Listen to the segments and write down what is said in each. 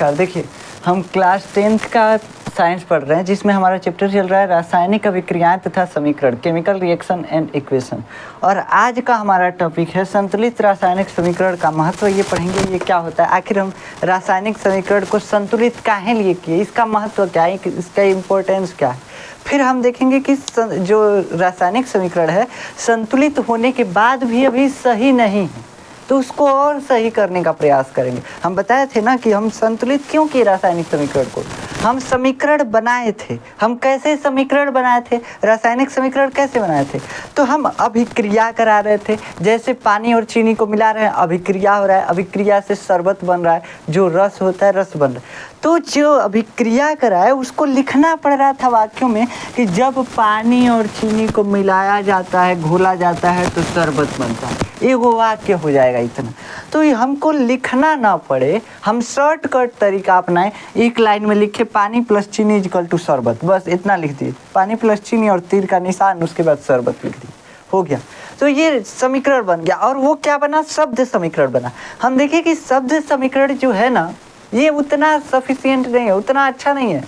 देखिए हम class 10th का साइंस पढ़ रहे हैं जिसमें हमारा चैप्टर चल रहा है रासायनिक अभिक्रियाएं तथा समीकरण, केमिकल रिएक्शन एंड इक्वेशन। और आज का हमारा टॉपिक है संतुलित रासायनिक समीकरण का महत्व। ये पढ़ेंगे ये क्या होता है, आखिर हम रासायनिक समीकरण को संतुलित काहे लिए किए, इसका महत्व क्या है, इसका इम्पोर्टेंस क्या है। फिर हम देखेंगे कि जो रासायनिक समीकरण है संतुलित होने के बाद भी अभी सही नहीं है तो उसको और सही करने का प्रयास करेंगे। हम बताए थे ना कि हम संतुलित क्यों किए रासायनिक समीकरण को। हम समीकरण बनाए थे, हम कैसे समीकरण बनाए थे, रासायनिक समीकरण कैसे बनाए थे। तो हम अभिक्रिया करा रहे थे, जैसे पानी और चीनी को मिला रहे हैं, अभिक्रिया हो रहा है, अभिक्रिया से शरबत बन रहा है, जो रस होता है रस बन रहा है। तो जो अभिक्रिया करा है उसको लिखना पड़ रहा था वाक्यों में कि जब पानी और चीनी को मिलाया जाता है, घोला जाता है तो शरबत बनता है। एगो वाक्य हो जाएगा इतना, तो ये हमको लिखना ना पड़े, हम शॉर्टकट तरीका अपनाएं। एक लाइन में लिखे पानी प्लस चीनी इक्वल टू शरबत, बस इतना लिख दिए, पानी प्लस चीनी और तीर का निशान, उसके बाद शरबत लिख दिए, हो गया। तो ये समीकरण बन गया। और वो क्या बना, शब्द समीकरण बना। हम देखें कि शब्द समीकरण जो है ना ये उतना सफिशिएंट नहीं है, उतना अच्छा नहीं है।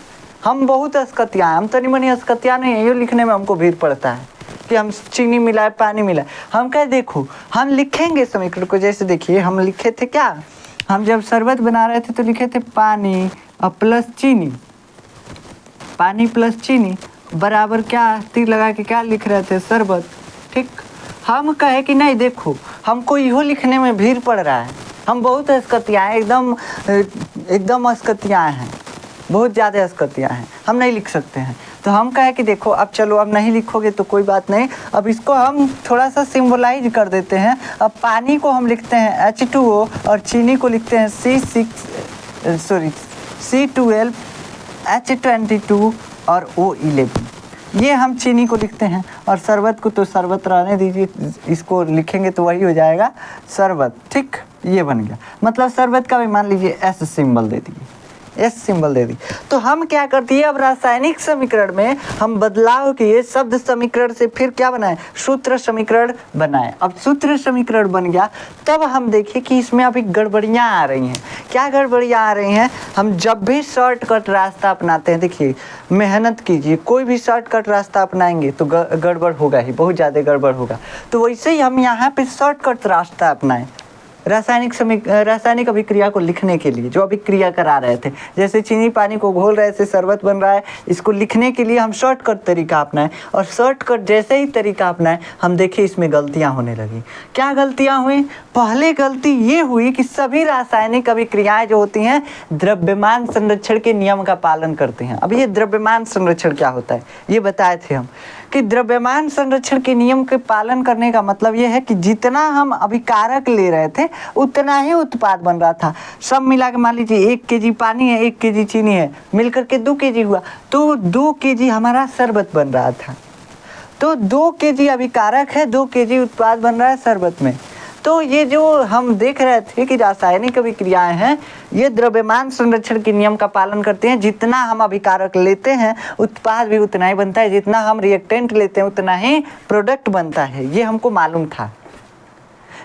हम बहुत अस्कतियाँ हैं, हम तनी मनी अस्कतियाँ नहीं है, ये लिखने में हमको भीड़ पड़ता है कि हम चीनी मिलाए पानी मिलाए। हम कहे देखो हम लिखेंगे समीकरण को, जैसे देखिए हम लिखे थे क्या, हम जब शरबत बना रहे थे तो लिखे थे पानी और प्लस चीनी, पानी प्लस चीनी बराबर क्या, तीर लगा के क्या लिख रहे थे, शरबत। ठीक, हम कहे कि नहीं देखो हमको इहो लिखने में भीड़ पड़ रहा है, हम बहुत अस्कतियाँ हैं, एकदम अस्कतियाँ हैं, बहुत ज़्यादा अस्कतियाँ हैं, हम नहीं लिख सकते हैं। तो हम कहे कि देखो अब चलो, अब नहीं लिखोगे तो कोई बात नहीं, अब इसको हम थोड़ा सा सिंबलाइज कर देते हैं। अब पानी को हम लिखते हैं H2O और चीनी को लिखते हैं C12 H22 और O11। ये हम चीनी को लिखते हैं। और शरबत को तो शरबत रहने दीजिए, इसको लिखेंगे तो वही हो जाएगा शरबत। ठीक, ये बन गया। मतलब शरबत का भी मान लीजिए S सिंबल दे दिए, एस सिंबल दे दी। तो हम क्या करती है, अब रासायनिक समीकरण में हम बदलाव किए, शब्द समीकरण से फिर क्या बनाए, सूत्र समीकरण बनाए। अब सूत्र समीकरण बन गया, तब हम देखिए कि इसमें अभी गड़बड़ियाँ आ रही हैं। क्या गड़बड़ियाँ आ रही हैं, हम जब भी शॉर्टकट रास्ता अपनाते हैं, देखिए मेहनत कीजिए, कोई भी शॉर्टकट रास्ता अपनाएंगे तो गड़बड़ होगा ही, बहुत ज़्यादा गड़बड़ होगा। तो वैसे ही हम यहाँ पे शॉर्टकट रास्ता अपनाएं रासायनिक अभिक्रिया को लिखने के लिए, जो अभिक्रिया करा रहे थे, जैसे चीनी पानी को घोल रहे थे, शरबत बन रहा है, इसको लिखने के लिए हम शॉर्टकट तरीका अपनाएं। और शॉर्टकट जैसे ही तरीका अपनाएं, हम देखिए इसमें गलतियां होने लगी। क्या गलतियां हुई, पहले गलती ये हुई कि सभी रासायनिक अभिक्रियाएं जो होती हैं द्रव्यमान संरक्षण के नियम का पालन करते हैं। अब ये द्रव्यमान संरक्षण क्या होता है ये बताए थे हम, कि द्रव्यमान संरक्षण के नियम के पालन करने का मतलब ये है कि जितना हम अभिकारक ले रहे थे उतना ही उत्पाद बन रहा था। सब मिला के मान लीजिए 1 kg पानी है, 1 kg चीनी है, मिलकर के 2 kg हुआ, तो 2 kg हमारा शरबत बन रहा था। तो 2 kg अभिकारक है, 2 kg उत्पाद बन रहा है शरबत में। तो ये जो हम देख रहे थे कि रासायनिक अभिक्रियाएं हैं ये द्रव्यमान संरक्षण के नियम का पालन करते हैं। जितना हम अभिकारक लेते हैं उत्पाद भी उतना ही बनता है, जितना हम रिएक्टेंट लेते हैं उतना ही प्रोडक्ट बनता है, ये हमको मालूम था।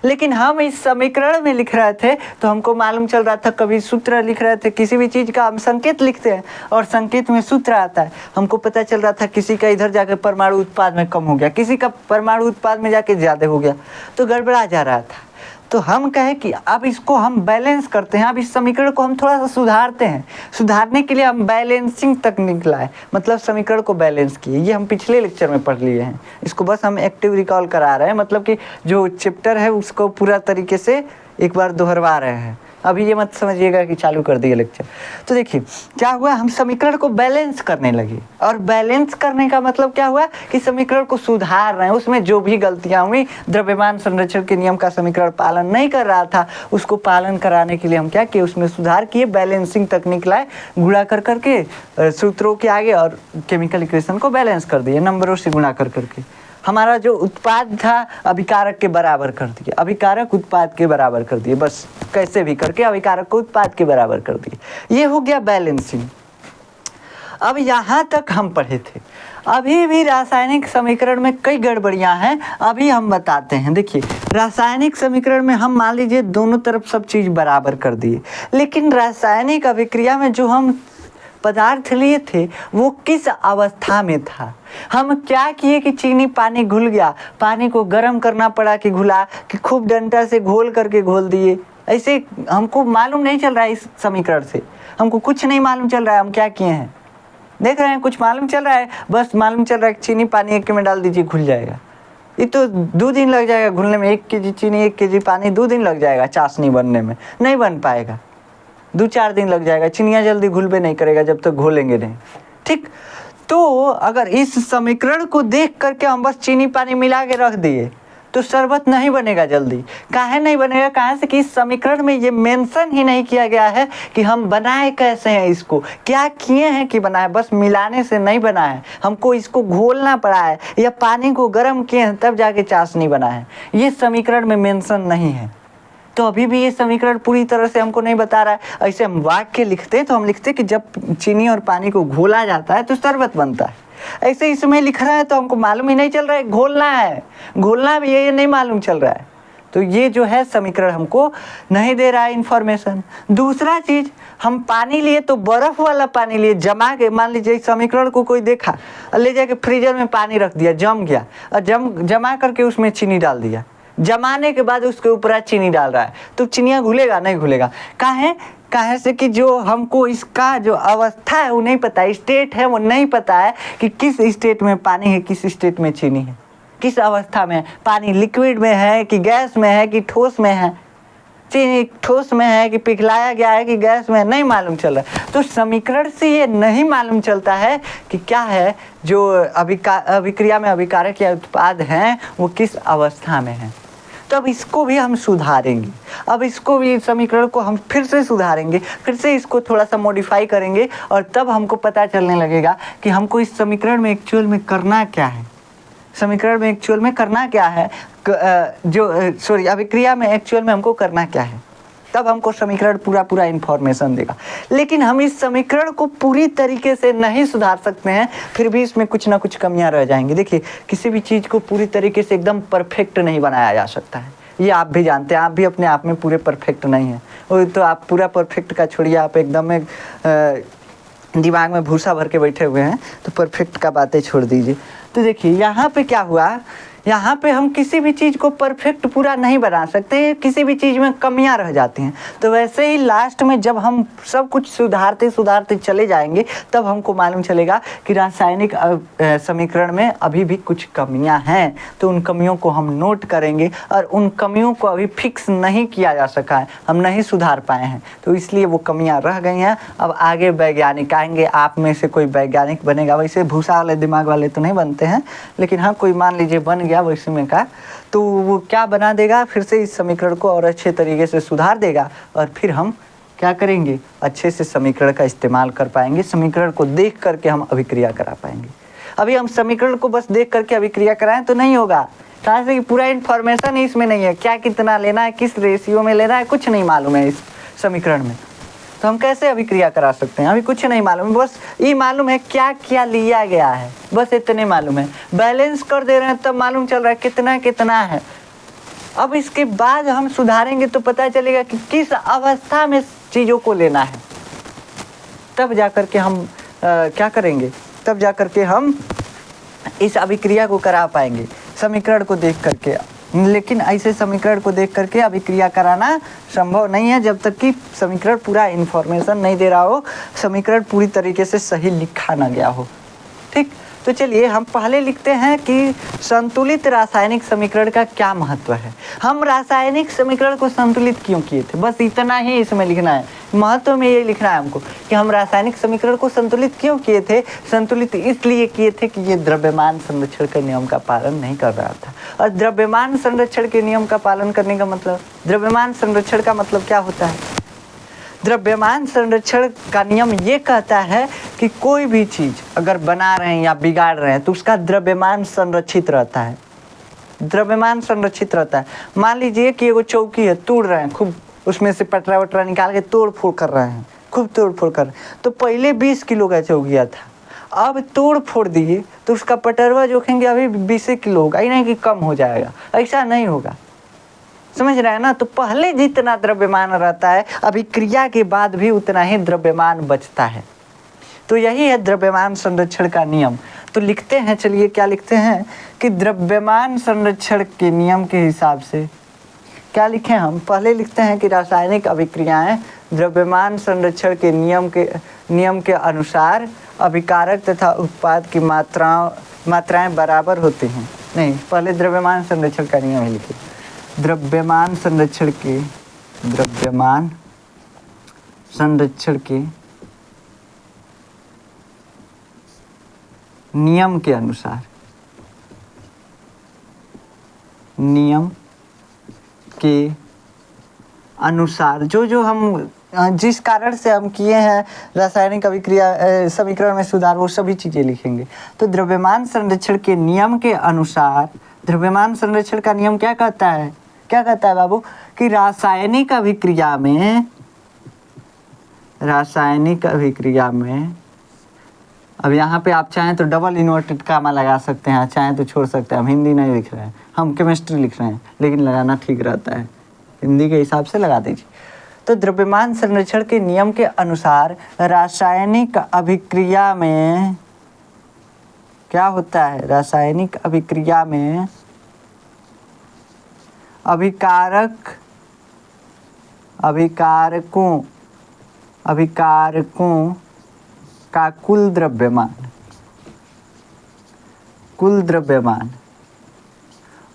लेकिन हम इस समीकरण में लिख रहे थे तो हमको मालूम चल रहा था, कभी सूत्र लिख रहे थे, किसी भी चीज़ का हम संकेत लिखते हैं और संकेत में सूत्र आता है। हमको पता चल रहा था किसी का इधर जाकर परमाणु उत्पाद में कम हो गया, किसी का परमाणु उत्पाद में जाके ज़्यादा हो गया, तो गड़बड़ा जा रहा था। तो हम कहे कि अब इसको हम बैलेंस करते हैं, अब इस समीकरण को हम थोड़ा सा सुधारते हैं। सुधारने के लिए हम बैलेंसिंग तकनीक लाए, मतलब समीकरण को बैलेंस किए। ये हम पिछले लेक्चर में पढ़ लिए हैं, इसको बस हम एक्टिव रिकॉल करा रहे हैं, मतलब कि जो चैप्टर है उसको पूरा तरीके से एक बार दोहरवा रहे हैं। अभी ये मत समझिएगा कि चालू कर दिए लेक्चर। तो देखिए क्या हुआ, हम समीकरण को बैलेंस करने लगे। और बैलेंस करने का मतलब क्या हुआ कि समीकरण को सुधार रहे हैं, उसमें जो भी गलतियां हुई, द्रव्यमान संरक्षण के नियम का समीकरण पालन नहीं कर रहा था, उसको पालन कराने के लिए हम क्या किए, उसमें सुधार किए, बैलेंसिंग तकनीक लाए, गुणा कर करके सूत्रों के आगे और केमिकल इक्वेशन को बैलेंस कर दिए, नंबरों से गुणा कर करके हमारा जो उत्पाद था अभिकारक के बराबर कर दिए, अभिकारक उत्पाद के बराबर कर दिए, बस कैसे भी करके अभिकारक को उत्पाद के बराबर कर दिए। ये हो गया बैलेंसिंग। अब यहाँ तक हम पढ़े थे, अभी भी रासायनिक समीकरण में कई गड़बड़ियाँ हैं, अभी हम बताते हैं। देखिए रासायनिक समीकरण में हम मान लीजिए दोनों तरफ सब चीज़ बराबर कर दिए, लेकिन रासायनिक अभिक्रिया में जो हम पदार्थ लिए थे वो किस अवस्था में था। हम क्या किए कि चीनी पानी घुल गया, पानी को गर्म करना पड़ा कि घुला, कि खूब डंडा से घोल करके घोल दिए, ऐसे हमको मालूम नहीं चल रहा है। इस समीकरण से हमको कुछ नहीं मालूम चल रहा है हम क्या किए हैं। देख रहे हैं कुछ मालूम चल रहा है, बस मालूम चल रहा है कि चीनी पानी 1 में डाल दीजिए घुल जाएगा। ये तो 2 दिन लग जाएगा घुलने में, 1 kg चीनी 1 kg पानी 2 दिन लग जाएगा चाशनी बनने में, नहीं बन पाएगा। 2-4 दिन लग जाएगा, चिनिया जल्दी घुलबे नहीं करेगा जब तक घोलेंगे नहीं। ठीक, तो अगर इस समीकरण को देख करके हम बस चीनी पानी मिला के रख दिए तो शरबत नहीं बनेगा जल्दी। काहे नहीं बनेगा? कहाँ से कि इस समीकरण में ये मेंशन ही नहीं किया गया है कि हम बनाए कैसे हैं, इसको क्या किए हैं कि बनाए। बस मिलाने से नहीं बना है, हमको इसको घोलना पड़ा है या पानी को गर्म किए हैं तब जाके चाशनी बना है। ये समीकरण में मेंशन नहीं है, तो अभी भी ये समीकरण पूरी तरह से हमको नहीं बता रहा है। ऐसे हम वाक्य लिखते तो हम लिखते कि जब चीनी और पानी को घोला जाता है तो शरबत बनता है। ऐसे इसमें लिख रहा है तो हमको मालूम ही नहीं चल रहा है घोलना है, घोलना भी ये नहीं मालूम चल रहा है। तो ये जो है समीकरण हमको नहीं दे रहा है इन्फॉर्मेशन। दूसरा चीज़, हम पानी लिए तो बर्फ़ वाला पानी लिए जमा के, मान लीजिए इस समीकरण को कोई देखा और ले जाके फ्रीजर में पानी रख दिया, जम गया, और जमा करके उसमें चीनी डाल दिया। जमाने के बाद उसके ऊपर चीनी डाल रहा है तो चिनिया घुलेगा नहीं घुलेगा? काहे से कि जो हमको इसका जो अवस्था है वो नहीं पता है, स्टेट है वो नहीं पता है कि किस स्टेट में पानी है, किस स्टेट में चीनी है, किस अवस्था में पानी लिक्विड में है कि गैस में है कि ठोस में है, चीनी ठोस में है कि पिघलाया गया है कि गैस में, नहीं मालूम चल रहा है। तो समीकरण से ये नहीं मालूम चलता है कि क्या है जो अभिक्रिया में अभिकारक या उत्पाद हैं वो किस अवस्था में है। तो अब इसको भी हम सुधारेंगे, अब इसको भी समीकरण को हम फिर से सुधारेंगे, फिर से इसको थोड़ा सा मॉडिफाई करेंगे और तब हमको पता चलने लगेगा कि हमको इस समीकरण में एक्चुअल में करना क्या है। समीकरण में एक्चुअल में करना क्या है, अभिक्रिया में एक्चुअल में हमको करना क्या है, तब हमको समीकरण पूरा इन्फॉर्मेशन देगा। लेकिन हम इस समीकरण को पूरी तरीके से नहीं सुधार सकते हैं, फिर भी इसमें कुछ ना कुछ कमियां रह जाएंगी। देखिए, किसी भी चीज़ को पूरी तरीके से एकदम परफेक्ट नहीं बनाया जा सकता है, ये आप भी जानते हैं। आप भी अपने आप में पूरे परफेक्ट नहीं हैं, वो तो आप पूरा परफेक्ट का छोड़िए, आप एकदम दिमाग में भूसा भर के बैठे हुए हैं, तो परफेक्ट का बातें छोड़ दीजिए। तो देखिए यहाँ पे क्या हुआ, यहाँ पे हम किसी भी चीज़ को परफेक्ट पूरा नहीं बना सकते, किसी भी चीज़ में कमियां रह जाती हैं। तो वैसे ही लास्ट में जब हम सब कुछ सुधारते चले जाएंगे तब हमको मालूम चलेगा कि रासायनिक समीकरण में अभी भी कुछ कमियां हैं। तो उन कमियों को हम नोट करेंगे और उन कमियों को अभी फिक्स नहीं किया जा सका है, हम नहीं सुधार पाए हैं, तो इसलिए वो कमियाँ रह गई हैं। अब आगे वैज्ञानिक आएंगे, आप में से कोई वैज्ञानिक बनेगा, वैसे भूसा वाले दिमाग वाले तो नहीं बनते हैं, लेकिन हाँ कोई मान लीजिए बन वैसे में का, तो वो क्या बना देगा, फिर से इस समीकरण को और अच्छे तरीके से सुधार देगा और फिर हम क्या करेंगे, अच्छे से समीकरण का इस्तेमाल कर पाएंगे। समीकरण को देख करके हम अभिक्रिया करा पाएंगे। अभी हम समीकरण को बस देख करके अभिक्रिया कराएं तो नहीं होगा, कहाँ से कि पूरा इन्फॉर्मेशन ही इसमें नहीं है, क्या कितना लेना है, किस रेशियो में लेना है, कुछ नहीं मालूम है इस समीकरण में। तो हम कैसे अभिक्रिया करा सकते हैं, अभी कुछ नहीं मालूम है, बस ये मालूम है क्या क्या लिया गया है, बस इतने मालूम है। बैलेंस कर दे रहे हैं तब मालूम चल रहा है कितना कितना है। अब इसके बाद हम सुधारेंगे तो पता चलेगा कि किस अवस्था में चीज़ों को लेना है, तब जाकर के हम क्या करेंगे, तब जाकर के हम इस अभिक्रिया को करा पाएंगे समीकरण को देख करके। लेकिन ऐसे समीकरण को देख करके अभिक्रिया कराना संभव नहीं है जब तक कि समीकरण पूरा इन्फॉर्मेशन नहीं दे रहा हो, समीकरण पूरी तरीके से सही लिखा ना गया हो। ठीक, तो चलिए हम पहले लिखते हैं कि संतुलित रासायनिक समीकरण का क्या महत्व है। हम रासायनिक समीकरण को संतुलित क्यों किए थे, बस इतना ही इसमें लिखना है। महत्व में ये लिखना है हमको कि हम रासायनिक समीकरण को संतुलित क्यों किए थे। संतुलित इसलिए किए थे कि ये द्रव्यमान संरक्षण के नियम का पालन नहीं कर रहा था। और द्रव्यमान संरक्षण के नियम का पालन करने का मतलब, द्रव्यमान संरक्षण का मतलब क्या होता है, द्रव्यमान संरक्षण का नियम ये कहता है कि कोई भी चीज़ अगर बना रहे हैं या बिगाड़ रहे हैं तो उसका द्रव्यमान संरक्षित रहता है, द्रव्यमान संरक्षित रहता है। मान लीजिए कि वो चौकी है, तोड़ रहे हैं, खूब उसमें से पटरा वटरा निकाल के तोड़ फोड़ कर रहे हैं, खूब तोड़ फोड़ कर, तो पहले 20 किलो का चौकिया था, अब तोड़ फोड़ दिए तो उसका पटरवा जोखेंगे अभी 20 किलो होगा, ही नहीं कि कम हो जाएगा, ऐसा नहीं होगा। समझ रहे हैं ना। तो पहले जितना द्रव्यमान रहता है अभिक्रिया के बाद भी उतना ही द्रव्यमान बचता है। तो यही है द्रव्यमान संरक्षण का नियम। तो लिखते हैं, चलिए क्या लिखते हैं कि द्रव्यमान संरक्षण के नियम के हिसाब से क्या लिखें हम। पहले लिखते हैं कि रासायनिक अभिक्रियाएं द्रव्यमान संरक्षण के नियम के अनुसार अभिकारक तथा उत्पाद की मात्राएं बराबर होती हैं। नहीं, पहले द्रव्यमान संरक्षण का नियम ही लिखिए। द्रव्यमान संरक्षण के नियम के अनुसार जो हम जिस कारण से हम किए हैं रासायनिक अभिक्रिया समीकरण में सुधार, वो सभी चीज़ें लिखेंगे। तो द्रव्यमान संरक्षण के नियम के अनुसार, द्रव्यमान संरक्षण का नियम क्या कहता है बाबू, कि रासायनिक अभिक्रिया में अब यहाँ पे आप चाहें तो डबल इन्वर्टेड कामा लगा सकते हैं, चाहें तो छोड़ सकते हैं। हम हिंदी नहीं लिख रहे हैं, हम केमिस्ट्री लिख रहे हैं, लेकिन लगाना ठीक रहता है, हिंदी के हिसाब से लगा दीजिए। तो द्रव्यमान संरक्षण के नियम के अनुसार रासायनिक अभिक्रिया में क्या होता है, रासायनिक अभिक्रिया में अभिकारकों का कुल द्रव्यमान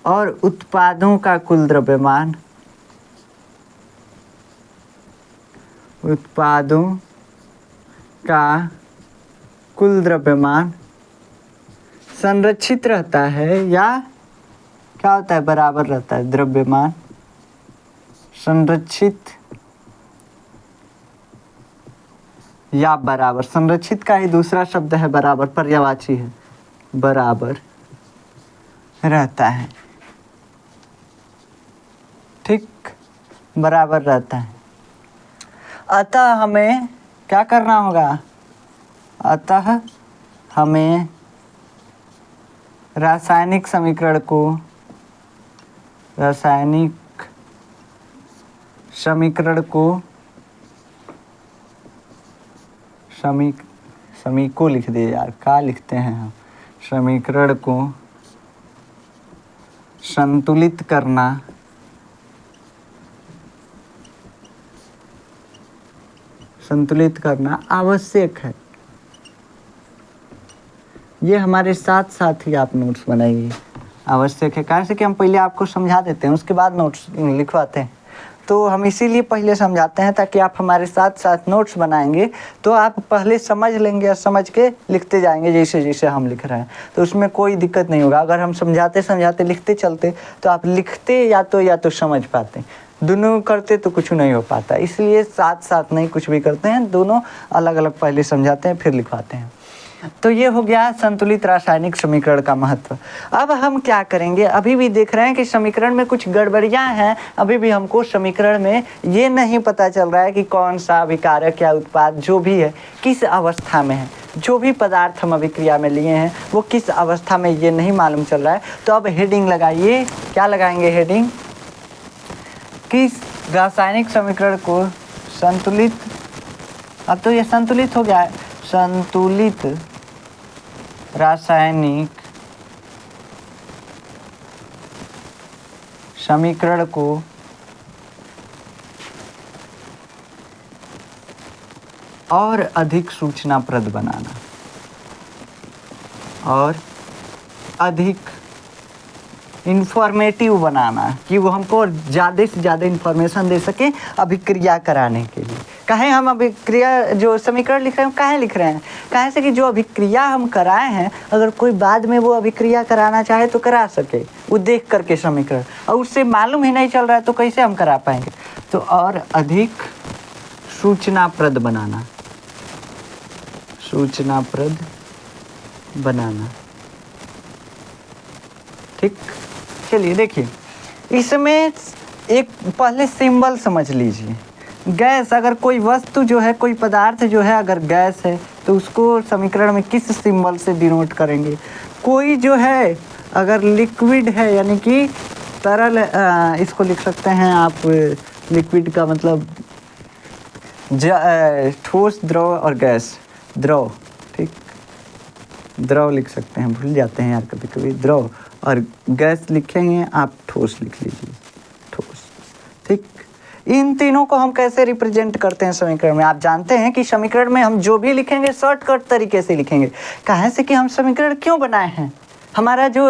और उत्पादों का कुल द्रव्यमान संरक्षित रहता है या क्या होता है, बराबर रहता है। द्रव्यमान संरक्षित या बराबर, संरक्षित का ही दूसरा शब्द है बराबर, पर्यायवाची है, बराबर रहता है। ठीक, बराबर रहता है। अतः हमें क्या करना होगा, अतः हमें रासायनिक समीकरण को लिख दिए यार, क्या लिखते हैं हम, समीकरण को संतुलित करना आवश्यक है। ये हमारे साथ साथ ही आप नोट्स बनाइए, आवश्यक है। कारण से कि हम पहले आपको समझा देते हैं, उसके बाद नोट्स लिखवाते हैं। तो हम इसीलिए पहले समझाते हैं ताकि आप हमारे साथ साथ नोट्स बनाएंगे तो आप पहले समझ लेंगे और समझ के लिखते जाएंगे जैसे जैसे हम लिख रहे हैं, तो उसमें कोई दिक्कत नहीं होगा। अगर हम समझाते लिखते चलते तो आप लिखते या तो समझ पाते, दोनों करते तो कुछ नहीं हो पाता। इसलिए साथ साथ नहीं कुछ भी करते हैं, दोनों अलग अलग पहले समझाते हैं फिर लिखवाते हैं। तो ये हो गया संतुलित रासायनिक समीकरण का महत्व। अब हम क्या करेंगे, अभी भी देख रहे हैं कि समीकरण में कुछ गड़बड़ियां हैं। अभी भी हमको समीकरण में ये नहीं पता चल रहा है कि कौन सा अभिकारक या उत्पाद जो भी है किस अवस्था में है। जो भी पदार्थ हम अभिक्रिया में लिए हैं वो किस अवस्था में, ये नहीं मालूम चल रहा है। तो अब हेडिंग लगाइए, क्या लगाएंगे हेडिंग, कि रासायनिक समीकरण को संतुलित, अब तो ये संतुलित हो गया है, संतुलित रासायनिक समीकरण को और अधिक सूचनाप्रद बनाना और अधिक इंफॉर्मेटिव बनाना, कि वो हमको ज़्यादा से ज़्यादा इन्फॉर्मेशन दे सके अभिक्रिया कराने के लिए। काहे हम अभिक्रिया जो समीकरण लिख रहे हैं काहे लिख रहे हैं, काहे से कि जो अभिक्रिया हम कराए हैं अगर कोई बाद में वो अभिक्रिया कराना चाहे तो करा सके, वो देख करके समीकरण, और उससे मालूम ही नहीं चल रहा है तो कैसे हम करा पाएंगे। तो और अधिक सूचनाप्रद बनाना, सूचनाप्रद बनाना। ठीक, चलिए देखिए, इसमें एक पहले सिंबल समझ लीजिए। गैस, अगर कोई वस्तु जो है, कोई पदार्थ जो है अगर गैस है तो उसको समीकरण में किस सिंबल से डिनोट करेंगे। कोई जो है अगर लिक्विड है यानी कि तरल इसको लिख सकते हैं आप लिक्विड का मतलब ठोस, द्रव और गैस। द्रव, ठीक, द्रव लिख सकते हैं, भूल जाते हैं यार कभी कभी। द्रव और गैस लिखेंगे आप, ठोस लिख लीजिए, ठोस, ठीक। इन तीनों को हम कैसे रिप्रेजेंट करते हैं समीकरण में? आप जानते हैं कि समीकरण में हम जो भी लिखेंगे शॉर्टकट तरीके से लिखेंगे। कहाँ से कि हम समीकरण क्यों बनाए हैं? हमारा जो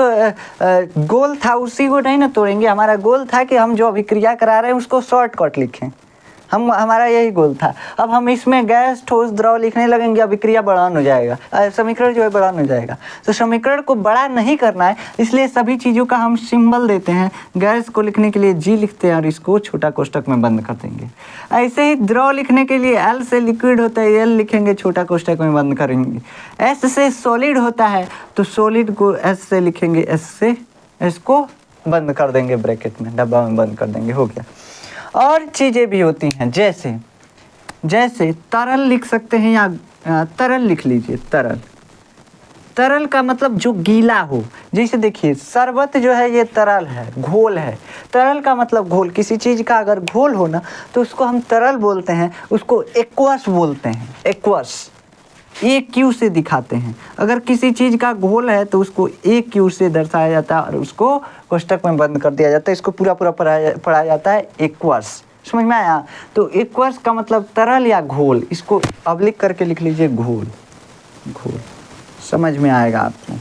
गोल था उसी को नहीं ना तोड़ेंगे। हमारा गोल था कि हम जो अभिक्रिया करा रहे हैं उसको शॉर्टकट लिखें। हमारा यही गोल था। अब हम इसमें गैस, ठोस, द्रव लिखने लगेंगे, अभिक्रिया बढ़ान हो जाएगा, समीकरण जो है बढ़ान हो जाएगा। तो समीकरण को बड़ा नहीं करना है, इसलिए सभी चीज़ों का हम सिंबल देते हैं। गैस को लिखने के लिए G लिखते हैं और इसको छोटा कोष्टक में बंद कर देंगे। ऐसे ही द्रव लिखने के लिए L से लिक्विड होता है, L लिखेंगे, छोटा कोष्टक में बंद करेंगे। S से सॉलिड होता है तो सॉलिड को S से लिखेंगे, S से S को बंद कर देंगे, ब्रैकेट में, डब्बा में बंद कर देंगे, हो गया। और चीज़ें भी होती हैं, जैसे तरल लिख सकते हैं या तरल लिख लीजिए। तरल का मतलब जो गीला हो। जैसे देखिए शरबत जो है ये तरल है, घोल है। तरल का मतलब घोल। किसी चीज़ का अगर घोल हो ना तो उसको हम तरल बोलते हैं, उसको एक्वस बोलते हैं। एक्वस AQ से दिखाते हैं। अगर किसी चीज़ का घोल है तो उसको AQ से दर्शाया जाता है और उसको कोष्टक में बंद कर दिया जाता है। इसको पूरा पढ़ाया जाता है एक्वस। समझ में आया? तो एक्वस का मतलब तरल या घोल। इसको अब लिख करके लिख लीजिए, घोल। समझ में आएगा आपको?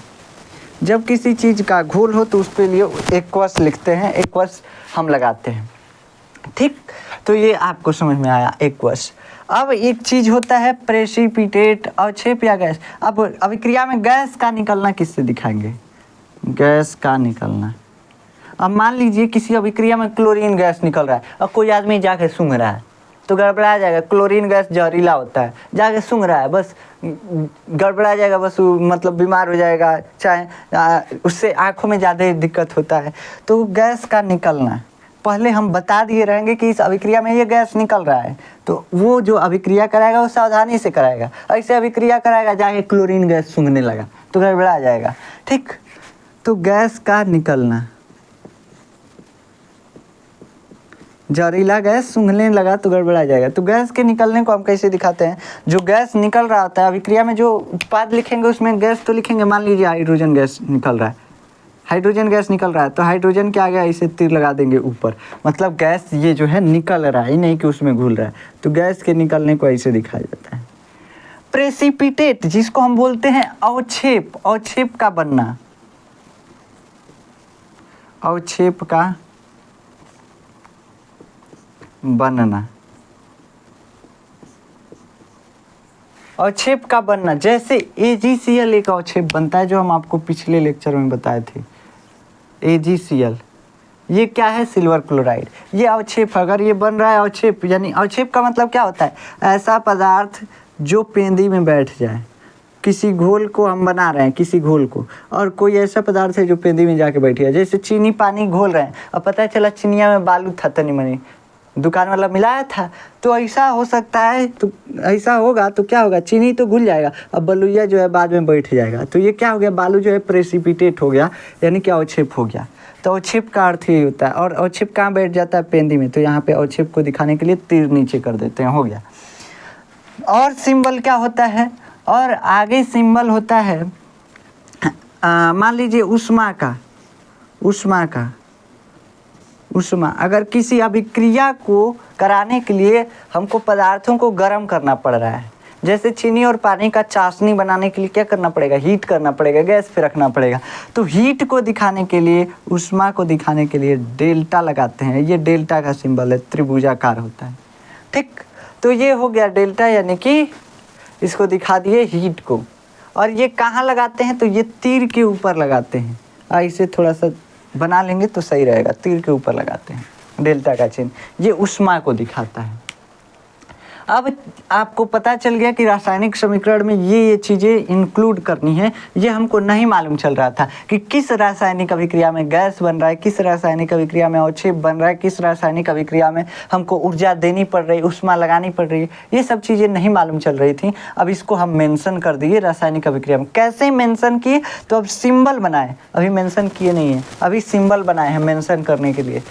जब किसी चीज़ का घोल हो तो उसके लिए एक्वस लिखते हैं, एक्वस हम लगाते हैं, ठीक। तो ये आपको समझ में आया, एक्वस। अब एक चीज़ होता है प्रेसिपिटेट, अवक्षेप या गैस। अब अभिक्रिया में गैस का निकलना किससे दिखाएंगे? गैस का निकलना। अब मान लीजिए किसी अभिक्रिया में क्लोरीन गैस निकल रहा है और कोई आदमी जाके सूंघ रहा है तो गड़बड़ा जाएगा। क्लोरीन गैस जहरीला होता है, जाके सूंघ रहा है, बस गड़बड़ा जाएगा, बस मतलब बीमार हो जाएगा, चाहे उससे आँखों में ज़्यादा दिक्कत होता है। तो गैस का निकलना पहले हम बता दिए रहेंगे कि इस अभिक्रिया में ये गैस निकल रहा है, तो वो जो अभिक्रिया कराएगा वो सावधानी से कराएगा। ऐसे अभिक्रिया कराएगा जाके क्लोरीन गैस सूंघने लगा तो गड़बड़ा जाएगा, ठीक। तो गैस का निकलना, जहरीला गैस सूंघने लगा तो गड़बड़ा जाएगा। तो गैस के निकलने को हम कैसे दिखाते हैं? जो गैस निकल रहा होता है अभिक्रिया में, जो उत्पाद लिखेंगे उसमें गैस तो लिखेंगे। मान लीजिए हाइड्रोजन गैस निकल रहा है, हाइड्रोजन गैस निकल रहा है तो हाइड्रोजन क्या आ गया, इसे तीर लगा देंगे ऊपर, मतलब गैस ये जो है निकल रहा है, नहीं कि उसमें घुल रहा है। तो गैस के निकलने को ऐसे दिखाया जाता है। प्रेसिपिटेट जिसको हम बोलते हैं अवक्षेप, अवक्षेप का बनना, अवक्षेप का बनना, अवक्षेप का बनना। जैसे AgCl एक अवक्षेप बनता है जो हम आपको पिछले लेक्चर में बताए थे। AgCl ये क्या है? Silver chloride. ये अवक्षेप, अगर ये बन रहा है अवक्षेप, यानी अवक्षेप का मतलब क्या होता है? ऐसा पदार्थ जो पेंदी में बैठ जाए। किसी घोल को हम बना रहे हैं, किसी घोल को, और कोई ऐसा पदार्थ है जो पेंदी में जाके बैठ गया। जैसे चीनी पानी घोल रहे हैं और पता चला चिनिया में बालू था, तनी मनी दुकान वाला मिलाया था, तो ऐसा हो सकता है। तो ऐसा होगा तो क्या होगा? चीनी तो घुल जाएगा, अब बलुइया जो है बाद में बैठ जाएगा। तो ये क्या हो गया? बालू जो है प्रेसिपिटेट हो गया, यानी कि अवक्षेप हो गया। तो अवक्षेप का अर्थ ये होता है। और अवक्षेप कहाँ बैठ जाता है? पेंदी में। तो यहाँ पे अवक्षेप को दिखाने के लिए तीर नीचे कर देते हैं, हो गया। और सिंबल क्या होता है? और आगे सिंबल होता है मान लीजिए उष्मा। अगर किसी अभिक्रिया को कराने के लिए हमको पदार्थों को गर्म करना पड़ रहा है, जैसे चीनी और पानी का चाशनी बनाने के लिए क्या करना पड़ेगा? हीट करना पड़ेगा, गैस पे रखना पड़ेगा। तो हीट को दिखाने के लिए, उष्मा को दिखाने के लिए डेल्टा लगाते हैं। ये डेल्टा का सिंबल है, त्रिभुजाकार होता है, ठीक। तो ये हो गया डेल्टा, यानी कि इसको दिखा दिए हीट को। और ये कहाँ लगाते हैं? तो ये तीर के ऊपर लगाते हैं। इसे थोड़ा सा बना लेंगे तो सही रहेगा। तीर के ऊपर लगाते हैं डेल्टा का चिन्ह, ये उष्मा को दिखाता है। अब आपको पता चल गया कि रासायनिक समीकरण में ये चीज़ें इंक्लूड करनी है। ये हमको नहीं मालूम चल रहा था कि किस रासायनिक अभिक्रिया में गैस बन रहा है, किस रासायनिक अभिक्रिया में अवक्षेप बन रहा है, किस रासायनिक अभिक्रिया में हमको ऊर्जा देनी पड़ रही है, ऊष्मा लगानी पड़ रही है। ये सब चीज़ें नहीं मालूम चल रही थी। अब इसको हम मेंशन कर दिए रासायनिक अभिक्रिया में। कैसे मेंशन किए? तो अब सिंबल बनाए, अभी मेंशन किए नहीं है, अभी सिंबल बनाए हैं मेंशन करने के लिए,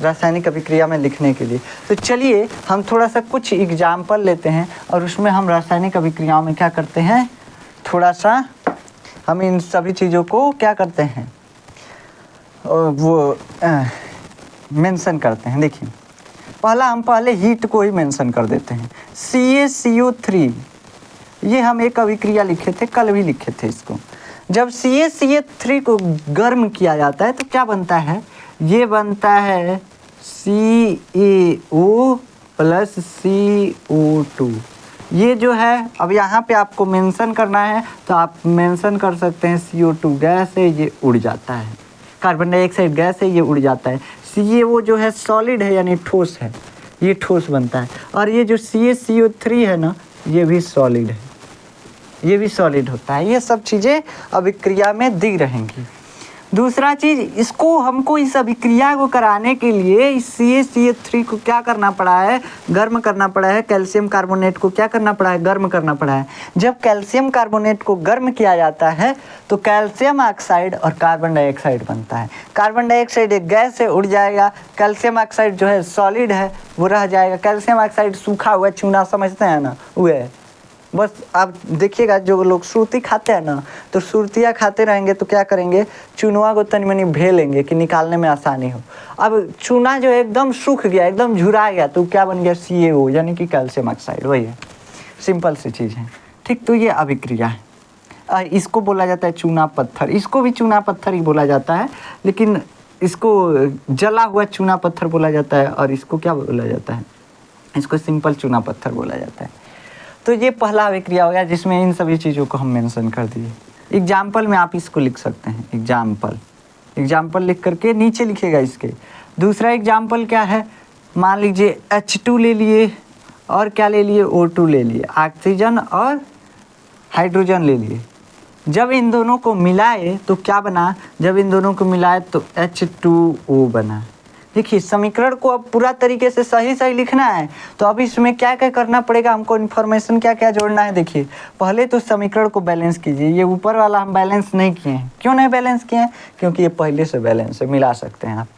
रासायनिक अभिक्रिया में लिखने के लिए। तो चलिए हम थोड़ा सा कुछ एग्जाम्पल लेते हैं और उसमें हम रासायनिक अभिक्रियाओं में क्या करते हैं, थोड़ा सा हम इन सभी चीज़ों को क्या करते हैं वो मेंशन करते हैं। देखिए हम पहले हीट को ही मेंशन कर देते हैं। CaCO3 ये हम एक अभिक्रिया लिखे थे, कल भी लिखे थे इसको। जब CaCO3 को गर्म किया जाता है तो क्या बनता है? ये बनता है CaO प्लस CO2। ये जो है अब यहाँ पे आपको मेंशन करना है तो आप मेंशन कर सकते हैं CO2 गैस है, ये उड़ जाता है। कार्बन डाइऑक्साइड गैस है, ये उड़ जाता है। CaO जो है सॉलिड है यानी ठोस है, ये ठोस बनता है। और ये जो CaCO3 है ना, ये भी सॉलिड है, ये भी सॉलिड होता है। ये सब चीज़ें अभिक्रिया में दी रहेंगी। दूसरा चीज़, इसको हमको इस अभिक्रिया को कराने के लिए इस CaCO3 को क्या करना पड़ा है? गर्म करना पड़ा है। कैल्शियम कार्बोनेट को क्या करना पड़ा है? गर्म करना पड़ा है। जब कैल्शियम कार्बोनेट को गर्म किया जाता है तो कैल्शियम ऑक्साइड और कार्बन डाइऑक्साइड बनता है। कार्बन डाइऑक्साइड एक गैस है, उड़ जाएगा। कैल्शियम ऑक्साइड जो है सॉलिड है, वो रह जाएगा। कैल्शियम ऑक्साइड सूखा हुआ चूना समझते हैं ना, वो है। बस आप देखिएगा जो लोग सुरती खाते हैं ना, तो सुरतियाँ खाते रहेंगे तो क्या करेंगे, चूनवा को तनी मनी भेलेंगे कि निकालने में आसानी हो। अब चूना जो एकदम सूख गया, एकदम झुरा गया, तो क्या बन गया? CaO यानी कि कैल्शियम ऑक्साइड। वही है, सिंपल सी चीज़ है। ठीक, तो ये अभिक्रिया है। इसको बोला जाता है चूना पत्थर। इसको भी चूना पत्थर ही बोला जाता है, लेकिन इसको जला हुआ चूना पत्थर बोला जाता है और इसको क्या बोला जाता है? इसको सिंपल चूना पत्थर बोला जाता है। तो ये पहला अभिक्रिया हो गया जिसमें इन सभी चीज़ों को हम मेंशन कर दिए। एग्जाम्पल में आप इसको लिख सकते हैं, एग्जाम्पल लिख करके नीचे लिखिएगा इसके। दूसरा एग्जाम्पल क्या है? मान लीजिए H2 ले लिए और क्या ले लिए? O2 ले लिए, ऑक्सीजन और हाइड्रोजन ले लिए। जब इन दोनों को मिलाए तो क्या बना? जब इन दोनों को मिलाए तो H2O बना। देखिए समीकरण को अब पूरा तरीके से सही लिखना है, तो अब इसमें क्या क्या करना पड़ेगा, हमको इन्फॉर्मेशन क्या क्या जोड़ना है। देखिए पहले तो समीकरण को बैलेंस कीजिए। ये ऊपर वाला हम बैलेंस नहीं किए हैं। क्यों नहीं बैलेंस किए हैं? क्योंकि ये पहले से बैलेंस है, मिला सकते हैं आप।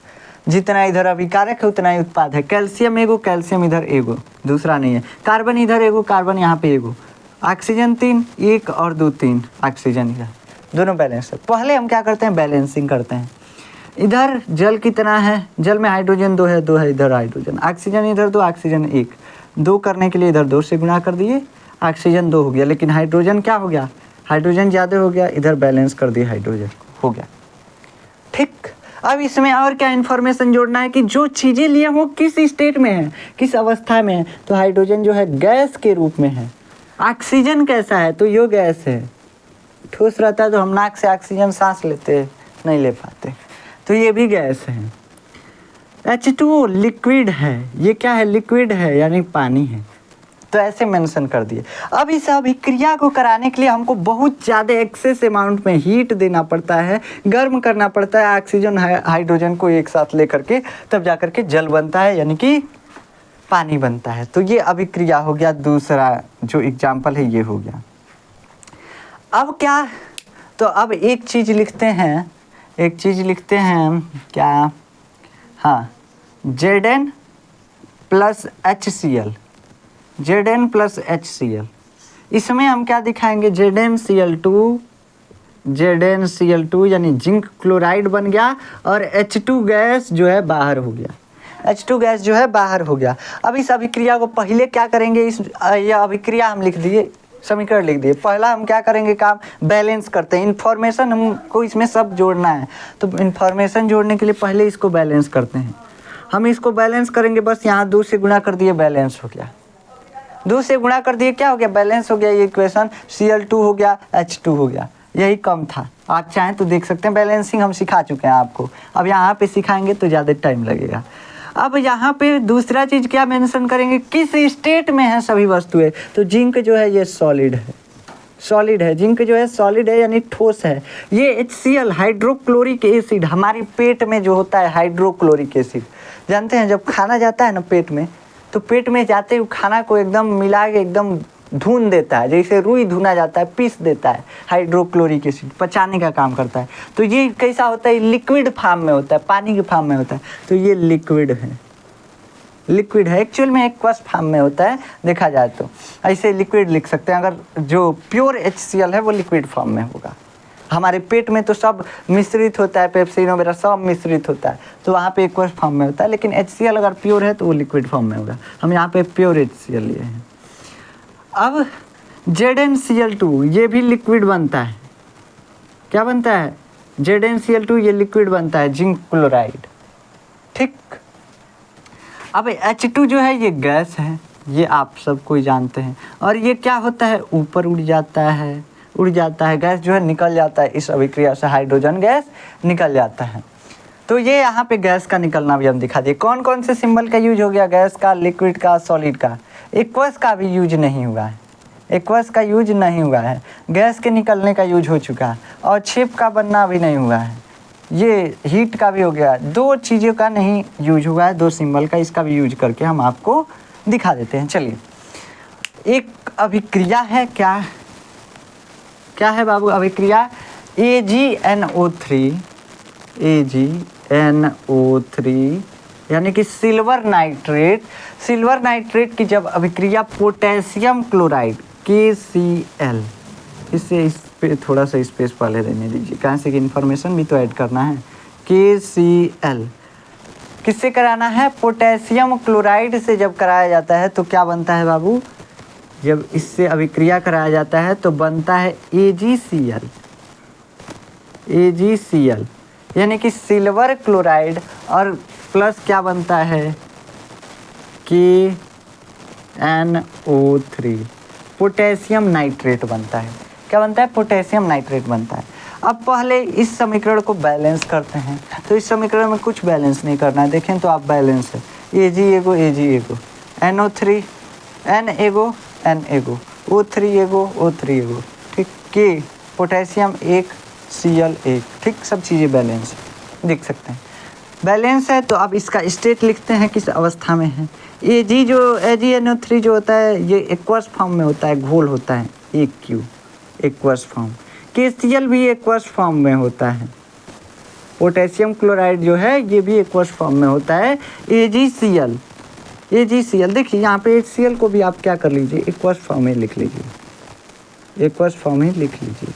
जितना इधर अभिकारक है उतना ही उत्पाद है। कैल्शियम एगो, कैल्शियम इधर एगो, दूसरा नहीं है। कार्बन इधर एगो, कार्बन यहाँ पे एगो। ऑक्सीजन 3, 1 और 2 3 ऑक्सीजन इधर, दोनों बैलेंस है। पहले हम क्या करते हैं? बैलेंसिंग करते हैं। इधर जल कितना है? जल में हाइड्रोजन 2 है, 2 है इधर हाइड्रोजन। ऑक्सीजन इधर 2, ऑक्सीजन 1। 2 करने के लिए इधर 2 से गुणा कर दिए, ऑक्सीजन 2 हो गया। लेकिन हाइड्रोजन क्या हो गया? हाइड्रोजन ज़्यादा हो गया, इधर बैलेंस कर दिए, हाइड्रोजन हो गया। ठीक, अब इसमें और क्या इन्फॉर्मेशन जोड़ना है कि जो चीज़ें लिए वो किस स्टेट में है, किस अवस्था में है। तो हाइड्रोजन जो है गैस के रूप में है। ऑक्सीजन कैसा है? तो यो गैस है, ठोस रहता है तो हम नाक से ऑक्सीजन सांस लेते नहीं ले पाते, तो ये भी गैस है। H2O लिक्विड है। ये क्या है? लिक्विड है यानी पानी है। तो ऐसे मेंशन कर दिए। अब इस अभिक्रिया को कराने के लिए हमको बहुत ज़्यादा एक्सेस अमाउंट में हीट देना पड़ता है, गर्म करना पड़ता है ऑक्सीजन हाइड्रोजन को एक साथ लेकर के, तब जा कर के जल बनता है यानी कि पानी बनता है। तो ये अभिक्रिया हो गया। दूसरा जो एग्जाम्पल है ये हो गया। अब क्या, तो अब एक चीज़ लिखते हैं क्या? हाँ, Zn plus HCl, Zn plus HCl। इसमें हम क्या दिखाएंगे? ZnCl2 यानी जिंक क्लोराइड बन गया और H2 गैस जो है बाहर हो गया। H2 गैस जो है बाहर हो गया। अब इस अभिक्रिया को पहले क्या करेंगे? यह अभिक्रिया हम लिख दिए, समीकरण लिख दिए। पहला हम क्या करेंगे काम? बैलेंस करते हैं। इन्फॉर्मेशन हमको इसमें सब जोड़ना है, तो इन्फॉर्मेशन जोड़ने के लिए पहले इसको बैलेंस करते हैं। हम इसको बैलेंस करेंगे, बस यहाँ 2 से गुणा कर दिए, बैलेंस हो गया। 2 से गुणा कर दिए, क्या हो गया? बैलेंस हो गया। ये इक्वेशन Cl2 हो गया, H2 हो गया। यही कम था। आप चाहें तो देख सकते हैं, बैलेंसिंग हम सिखा चुके हैं आपको। अब यहाँ पे सिखाएंगे तो ज़्यादा टाइम लगेगा। अब यहाँ पे दूसरा चीज़ क्या मेंशन करेंगे, किस स्टेट में है सभी वस्तुएं। तो जिंक जो है ये सॉलिड है, सॉलिड है, जिंक जो है सॉलिड है यानी ठोस है। ये HCl हाइड्रोक्लोरिक एसिड हमारे पेट में जो होता है, हाइड्रोक्लोरिक एसिड जानते हैं, जब खाना जाता है ना पेट में, तो पेट में जाते हुए खाना को एकदम मिला के एकदम धुन देता है, जैसे रुई धुना जाता है, पीस देता है। हाइड्रोक्लोरिक एसिड पचाने का काम करता है। तो ये कैसा होता है, लिक्विड फॉर्म में होता है, पानी के फॉर्म में होता है। तो ये लिक्विड है, लिक्विड है, एक्चुअल में एक्वस फॉर्म में होता है देखा जाए तो। ऐसे लिक्विड लिख सकते हैं, अगर जो प्योर HCl है वो लिक्विड फॉर्म में होगा। हमारे पेट में तो सब मिश्रित होता है, पेप्सिन वगैरह सब मिश्रित होता है, तो वहाँ पे एक्वस फॉर्म में होता है। लेकिन HCl अगर प्योर है तो वो लिक्विड फॉर्म में होगा। हम यहाँ पे प्योर HCl लिए हैं। अब ZnCl2 ये भी लिक्विड बनता है। क्या बनता है, ZnCl2 ये लिक्विड बनता है, जिंक क्लोराइड। ठीक। अब H2 जो है ये गैस है, ये आप सब कोई जानते हैं। और ये क्या होता है, ऊपर उड़ जाता है, उड़ जाता है, गैस जो है निकल जाता है, इस अभिक्रिया से हाइड्रोजन गैस निकल जाता है। तो ये यहाँ पे गैस का निकलना भी हम दिखा दिए। कौन कौन से सिंबल का यूज हो गया, गैस का, लिक्विड का, सॉलिड का। एक्वस का भी यूज नहीं हुआ है, एक्वस का यूज नहीं हुआ है। गैस के निकलने का यूज हो चुका है, और छिप का बनना भी नहीं हुआ है। ये हीट का भी हो गया। दो चीज़ों का नहीं यूज हुआ है, दो सिंबल का, इसका भी यूज करके हम आपको दिखा देते हैं। चलिए, एक अभिक्रिया है, क्या क्या है बाबू अभिक्रिया, AgNO3, AgNO3 यानी कि सिल्वर नाइट्रेट। सिल्वर नाइट्रेट की जब अभिक्रिया पोटेशियम क्लोराइड KCl, इससे इस पे थोड़ा सा स्पेस पहले देने दीजिए, कहाँ से कि इन्फॉर्मेशन भी तो ऐड करना है। KCl किससे कराना है, पोटेशियम क्लोराइड से जब कराया जाता है तो क्या बनता है बाबू, जब इससे अभिक्रिया कराया जाता है तो बनता है AgCl, AgCl यानी कि सिल्वर क्लोराइड, और प्लस क्या बनता है, KNO3, पोटेशियम नाइट्रेट बनता है। क्या बनता है, पोटेशियम नाइट्रेट बनता है। अब पहले इस समीकरण को बैलेंस करते हैं। तो इस समीकरण में कुछ बैलेंस नहीं करना है, देखें तो आप बैलेंस है, Ag एगो Ag एगो, NO3 N एगो N एगो, O3 एगो O3 एगो, ठीक। K पोटेशियम 1 Cl 1, ठीक। सब चीज़ें बैलेंस देख सकते हैं, बैलेंस है। तो अब इसका स्टेट लिखते हैं किस अवस्था में है। Ag जो AgNO3 जो होता है ये एक्वस फॉर्म में होता है, घोल होता है, AQ एक्वस फॉर्म। KCl भी एक्वस फॉर्म में होता है। पोटेशियम क्लोराइड जो है ये भी एक्वस फॉर्म में होता है। AgCl, AgCl देखिए यहाँ पे HCl को भी आप क्या कर लीजिए, एक्वस फॉर्म में लिख लीजिए, एक्वस फॉर्म में लिख लीजिए।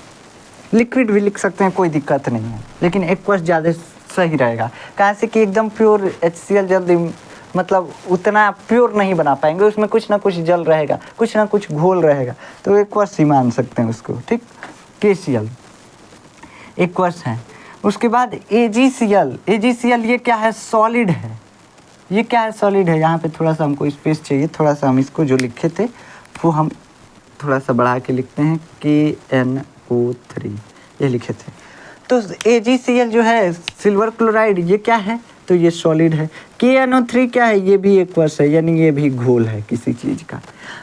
लिक्विड भी लिख सकते हैं, कोई दिक्कत नहीं है, लेकिन एक्वस ज़्यादा सही रहेगा। कहाँ से कि एकदम प्योर HCl जल्दी मतलब उतना प्योर नहीं बना पाएंगे, उसमें कुछ ना कुछ जल रहेगा, कुछ ना कुछ घोल रहेगा, तो एक्वस ही मान सकते हैं उसको, ठीक। KCl एक्वस है। उसके बाद AgCl, AgCl ये क्या है, सॉलिड है। ये क्या है, सॉलिड है। यहाँ पे थोड़ा सा हमको स्पेस चाहिए, थोड़ा सा हम इसको जो लिखे थे वो हम थोड़ा सा बढ़ा के लिखते हैं, KNO3 ये लिखे थे। तो AgCl जो है सिल्वर क्लोराइड, ये क्या है, तो ये सॉलिड है। KNO3 क्या है, ये भी एक्वस है, यानी ये भी घोल है किसी चीज़ का।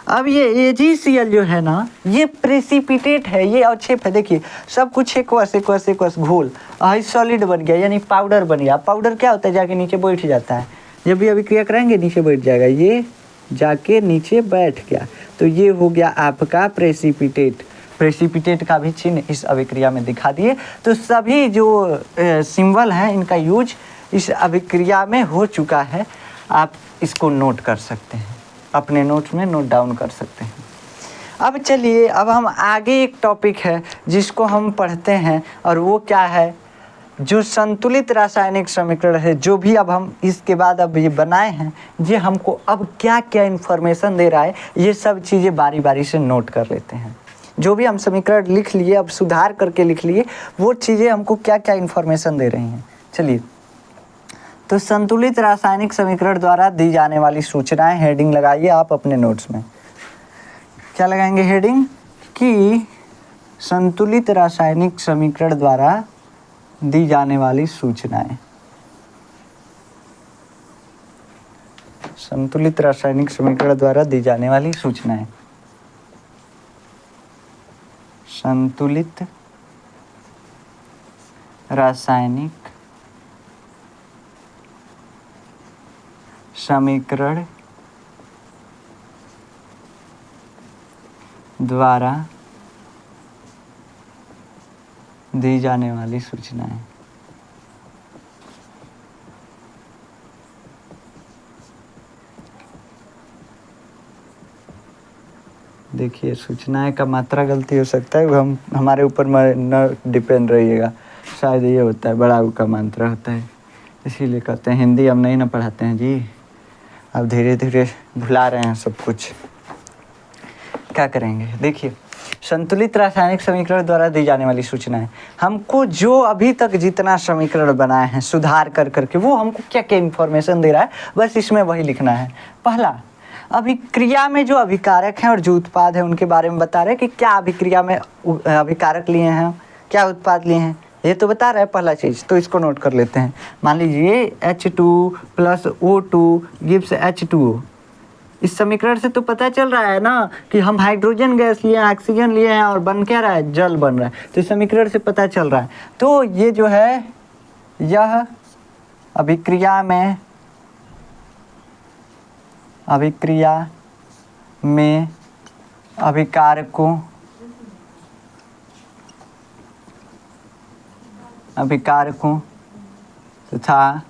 अब ये AgCl जो है ना, ये प्रेसिपिटेट है, ये अवक्षेप है। देखिए सब कुछ एक्वस एक्वस एक्वस घोल, और सॉलिड बन गया यानी पाउडर बन गया। पाउडर क्या होता है, जाके नीचे बैठ जाता है, जब भी अभिक्रिया कराएंगे नीचे बैठ जाएगा, ये जाके नीचे बैठ गया, तो ये हो गया आपका प्रेसिपिटेट। प्रेसिपिटेट का भी चिन्ह इस अभिक्रिया में दिखा दिए। तो सभी जो सिंबल हैं इनका यूज इस अभिक्रिया में हो चुका है, आप इसको नोट कर सकते हैं, अपने नोट्स में नोट डाउन कर सकते हैं। अब चलिए, अब हम आगे एक टॉपिक है जिसको हम पढ़ते हैं, और वो क्या है, जो संतुलित रासायनिक समीकरण है, जो भी अब हम इसके बाद अब ये बनाए हैं, ये हमको अब क्या क्या इन्फॉर्मेशन दे रहा है, ये सब चीज़ें बारी बारी से नोट कर लेते हैं। जो भी हम समीकरण लिख लिए, अब सुधार करके लिख लिए, वो चीज़ें हमको क्या क्या इन्फॉर्मेशन दे रही हैं। चलिए, तो संतुलित रासायनिक समीकरण द्वारा दी जाने वाली सूचनाएं, हेडिंग लगाइए आप अपने नोट्स में। क्या लगाएंगे हेडिंग, कि संतुलित रासायनिक समीकरण द्वारा दी जाने वाली सूचनाएं। संतुलित रासायनिक समीकरण द्वारा दी जाने वाली सूचनाएं। संतुलित रासायनिक समीकरण द्वारा दी जाने वाली सूचनाएं। देखिए सूचनाएं का मात्रा गलती हो सकता है, वो हम हमारे ऊपर न डिपेंड रहिएगा। शायद ये होता है, बड़ा का मात्रा होता है, इसीलिए कहते हैं हिंदी हम नहीं ना पढ़ाते हैं जी। अब धीरे धीरे भुला रहे हैं सब कुछ, क्या करेंगे। देखिए संतुलित रासायनिक समीकरण द्वारा दी जाने वाली सूचनाएं, हमको जो अभी तक जितना समीकरण बनाए हैं सुधार कर करके, वो हमको क्या क्या इन्फॉर्मेशन दे रहा है, बस इसमें वही लिखना है। पहला, अभिक्रिया में जो अभिकारक हैं और जो उत्पाद है उनके बारे में बता रहे हैं कि क्या अभिक्रिया में अभिकारक लिए हैं, क्या उत्पाद लिए हैं, ये तो बता रहा है पहला चीज़। तो इसको नोट कर लेते हैं। मान लीजिए H2 + O2 गिव्स H2O। इस समीकरण से तो पता चल रहा है ना कि हम हाइड्रोजन गैस लिए हैं, ऑक्सीजन लिए हैं और बन क्या रहा है, जल बन रहा है। तो इस समीकरण से पता चल रहा है। तो ये जो है, यह अभिक्रिया में अभिकारकों तथा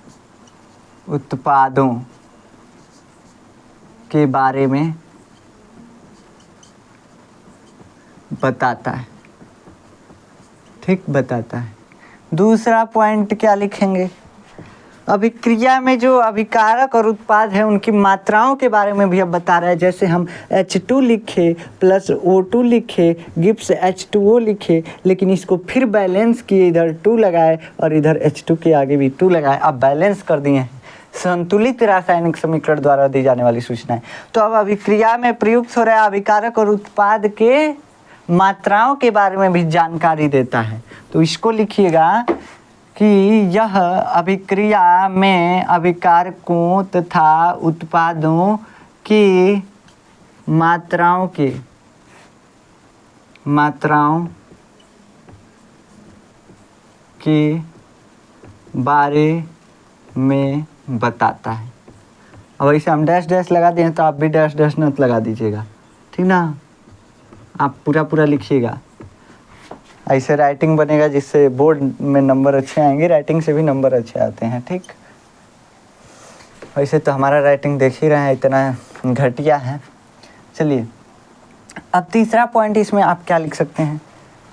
उत्पादों के बारे में बताता है। ठीक, बताता है। दूसरा पॉइंट क्या लिखेंगे, अभिक्रिया में जो अभिकारक और उत्पाद है उनकी मात्राओं के बारे में भी अब बता रहा है। जैसे हम H2 लिखे प्लस O2 लिखे गिव्स H2O लिखे, लेकिन इसको फिर बैलेंस किए, इधर 2 लगाए और इधर H2 के आगे भी 2 लगाए, अब बैलेंस कर दिए हैं। संतुलित रासायनिक समीकरण द्वारा दी जाने वाली सूचनाएं। तो अब अभिक्रिया में प्रयुक्त हो रहा है अभिकारक और उत्पाद के मात्राओं के बारे में भी जानकारी देता है। तो इसको लिखिएगा कि यह अभिक्रिया में अभिकारकों तथा उत्पादों की मात्राओं के बारे में बताता है। अब इसे हम डैश डैश लगा दें तो आप भी डैश डैश नोट लगा दीजिएगा, ठीक ना। आप पूरा लिखिएगा, ऐसे राइटिंग बनेगा जिससे बोर्ड में नंबर अच्छे आएंगे, राइटिंग से भी नंबर अच्छे आते हैं। ठीक, वैसे तो हमारा राइटिंग देख ही रहे हैं इतना घटिया है। चलिए अब तीसरा पॉइंट इसमें आप क्या लिख सकते हैं।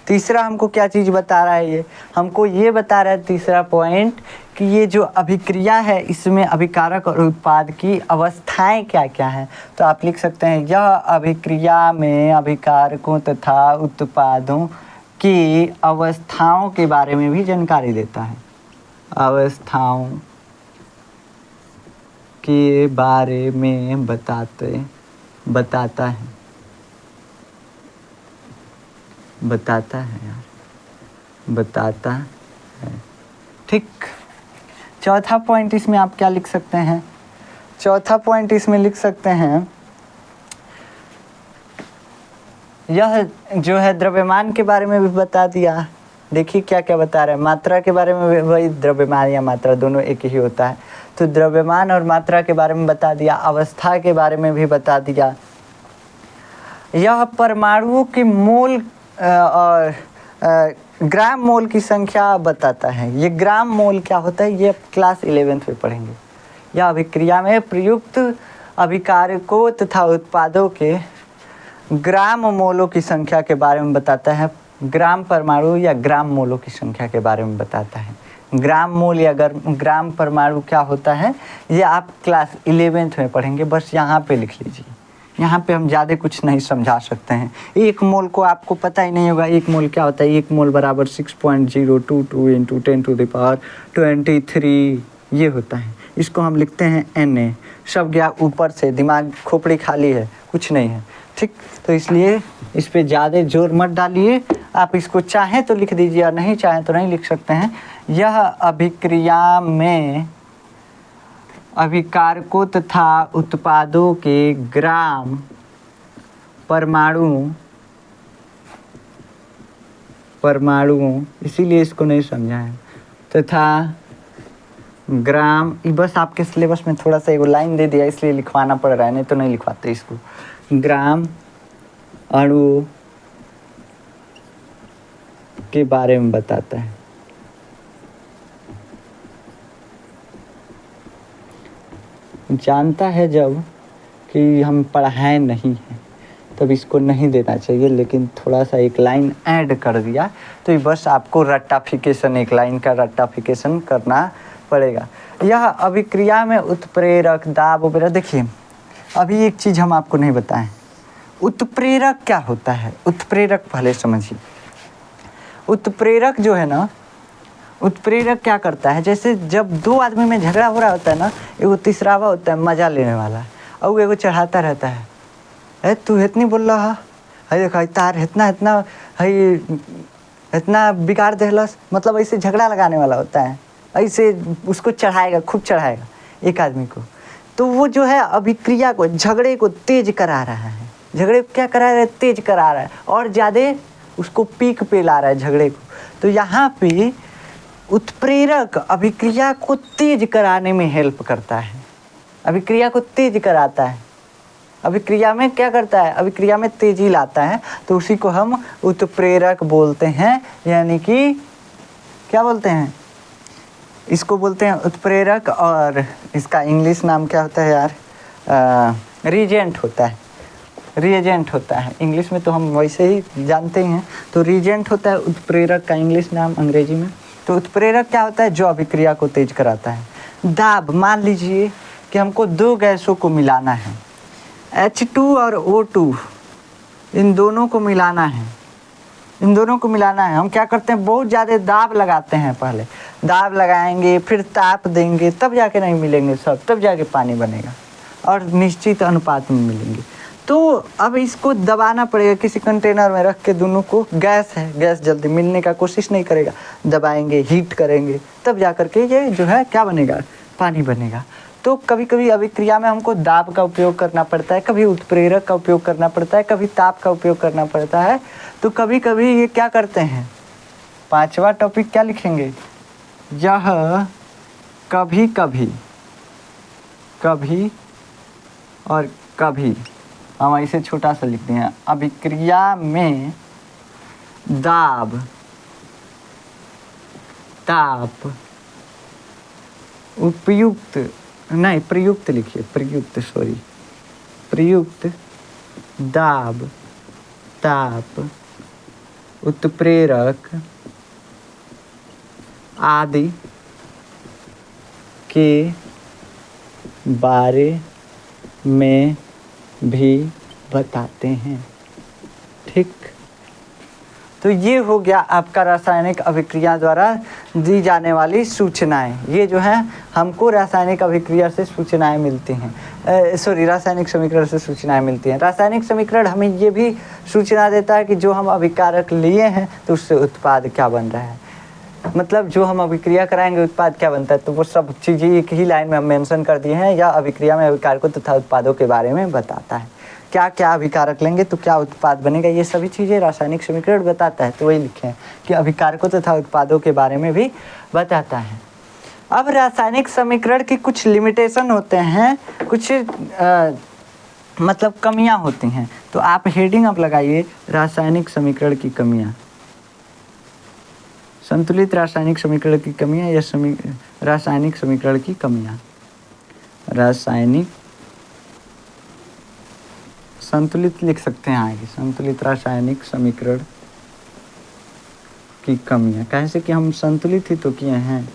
तीसरा हमको क्या चीज़ बता रहा है, ये हमको ये बता रहा है तीसरा पॉइंट कि ये जो अभिक्रिया है इसमें अभिकारक और उत्पाद की अवस्थाएं क्या क्या हैं। तो आप लिख सकते हैं यह अभिक्रिया में अभिकारकों तथा उत्पादों की अवस्थाओं के बारे में भी जानकारी देता है। अवस्थाओं के बारे में बताता है। ठीक, चौथा पॉइंट इसमें आप क्या लिख सकते हैं, चौथा पॉइंट इसमें लिख सकते हैं यह जो है द्रव्यमान के बारे में भी बता दिया। देखिए क्या क्या बता रहा है, मात्रा के बारे में भी, वही द्रव्यमान या मात्रा दोनों एक ही होता है। तो द्रव्यमान और मात्रा के बारे में बता दिया, अवस्था के बारे में भी बता दिया। यह परमाणुओं की मोल और ग्राम मोल की संख्या बताता है। ये ग्राम मोल क्या होता है, ये क्लास 11th में पढ़ेंगे। यह अभिक्रिया में प्रयुक्त अभिकारकों तथा उत्पादों के ग्राम मोलों की संख्या के बारे में बताता है। ग्राम परमाणु या ग्राम मोलों की संख्या के बारे में बताता है। ग्राम मोल या ग्राम परमाणु क्या होता है, ये आप क्लास 11th में पढ़ेंगे। बस यहाँ पे लिख लीजिए, यहाँ पे हम ज़्यादा कुछ नहीं समझा सकते हैं। एक मोल को आपको पता ही नहीं होगा, एक मोल क्या होता है। एक मोल बराबर 6.022 × 10⁻23 ये होता है। इसको हम लिखते हैं Na। सब गया ऊपर से, दिमाग खोपड़ी खाली है, कुछ नहीं है। ठीक, तो इसलिए इस पे ज़्यादा जोर मत डालिए। आप इसको चाहें तो लिख दीजिए और नहीं चाहें तो नहीं लिख सकते हैं। यह अभिक्रिया में अभिकारकों तथा उत्पादों के ग्राम परमाणुओं इसीलिए इसको नहीं समझा है तथा ग्राम, बस आपके सिलेबस में थोड़ा सा एगो लाइन दे दिया इसलिए लिखवाना पड़ रहा है, नहीं तो नहीं लिखवाते इसको। ग्राम अणु के बारे में बताता है। जानता है जब कि हम पढ़ाए नहीं हैं तब इसको नहीं देना चाहिए, लेकिन थोड़ा सा एक लाइन ऐड कर दिया तो बस आपको रट्टाफिकेशन, एक लाइन का रट्टाफिकेशन करना पड़ेगा। यह अभिक्रिया में उत्प्रेरक दाब वगैरह, देखिए अभी एक चीज़ हम आपको नहीं बताएं, उत्प्रेरक क्या होता है। उत्प्रेरक पहले समझिए। उत्प्रेरक जो है ना, उत्प्रेरक क्या करता है, जैसे जब दो आदमी में झगड़ा हो रहा होता है ना, एगो तीसरावा होता है मजा लेने वाला और एगो चढ़ाता रहता है, अरे तू इतनी बोल रहा है, देखा तार इतना इतना है, इतना बिगाड़ देहलस, मतलब ऐसे झगड़ा लगाने वाला होता है, ऐसे उसको चढ़ाएगा, खूब चढ़ाएगा एक आदमी को। तो वो जो है अभिक्रिया को, झगड़े को तेज करा रहा है। झगड़े को क्या करा रहा है, तेज करा रहा है और ज़्यादा उसको पीक पे ला रहा है झगड़े को। तो यहाँ पे उत्प्रेरक अभिक्रिया को तेज कराने में हेल्प करता है, अभिक्रिया को तेज कराता है। अभिक्रिया में क्या करता है, अभिक्रिया में तेजी लाता है, तो उसी को हम उत्प्रेरक बोलते हैं। यानी कि क्या बोलते हैं, इसको बोलते हैं उत्प्रेरक, और इसका इंग्लिश नाम क्या होता है यार, रीजेंट होता है। रीएजेंट होता है इंग्लिश में, तो हम वैसे ही जानते हैं, तो रीजेंट होता है उत्प्रेरक का इंग्लिश नाम अंग्रेजी में। तो उत्प्रेरक क्या होता है, जो अभिक्रिया को तेज कराता है। दाब, मान लीजिए कि हमको दो गैसों को मिलाना है, H2 और O2, इन दोनों को मिलाना है, इन दोनों को मिलाना है। हम क्या करते हैं, बहुत ज़्यादा दाब लगाते हैं, पहले दाब लगाएंगे, फिर ताप देंगे, तब जाके नहीं मिलेंगे सब, तब जाके पानी बनेगा और निश्चित अनुपात में मिलेंगे। तो अब इसको दबाना पड़ेगा किसी कंटेनर में रख के, दोनों को, गैस है, गैस जल्दी मिलने का कोशिश नहीं करेगा, दबाएंगे, हीट करेंगे, तब जा कर के ये जो है क्या बनेगा, पानी बनेगा। तो कभी कभी अभिक्रिया में हमको दाब का उपयोग करना पड़ता है, कभी उत्प्रेरक का उपयोग करना पड़ता है, कभी ताप का उपयोग करना पड़ता है। तो कभी कभी ये क्या करते हैं, पांचवा टॉपिक क्या लिखेंगे, यह कभी कभी, कभी और कभी, हम इसे छोटा सा लिखते हैं, अभिक्रिया में दाब, ताप, उपयुक्त नहीं प्रयुक्त लिखिए, प्रयुक्त, सॉरी, प्रयुक्त दाब, ताप, उत्प्रेरक आदि के बारे में भी बताते हैं। ठीक, तो ये हो गया आपका रासायनिक अभिक्रिया द्वारा दी जाने वाली सूचनाएं। ये जो है हमको रासायनिक अभिक्रिया से सूचनाएं मिलती हैं, रासायनिक समीकरण से सूचनाएं मिलती हैं। रासायनिक समीकरण हमें ये भी सूचना देता है कि जो हम अभिकारक लिए हैं तो उससे उत्पाद क्या बन रहा है, मतलब जो हम अभिक्रिया कराएंगे उत्पाद क्या बनता है। तो वो सब चीज़ें एक ही लाइन में हम मेंशन कर दिए हैं, या अभिक्रिया में अभिकारकों तथा उत्पादों के बारे में बताता है। क्या क्या अभिकारक लेंगे तो क्या उत्पाद बनेगा, ये सभी चीज़ें रासायनिक समीकरण बताता है। तो वही लिखे हैं कि अभिकारकों तथा उत्पादों के बारे में भी बताता है। अब रासायनिक समीकरण की कुछ लिमिटेशन होते हैं, कुछ मतलब कमियां होती हैं। तो आप हेडिंग अब लगाइए, रासायनिक समीकरण की कमियां, संतुलित रासायनिक समीकरण की कमियां या रासायनिक समीकरण की कमियां। रासायनिक संतुलित लिख सकते हैं आगे, संतुलित रासायनिक समीकरण की कमियां, कैसे कि हम संतुलित ही तो किए हैं।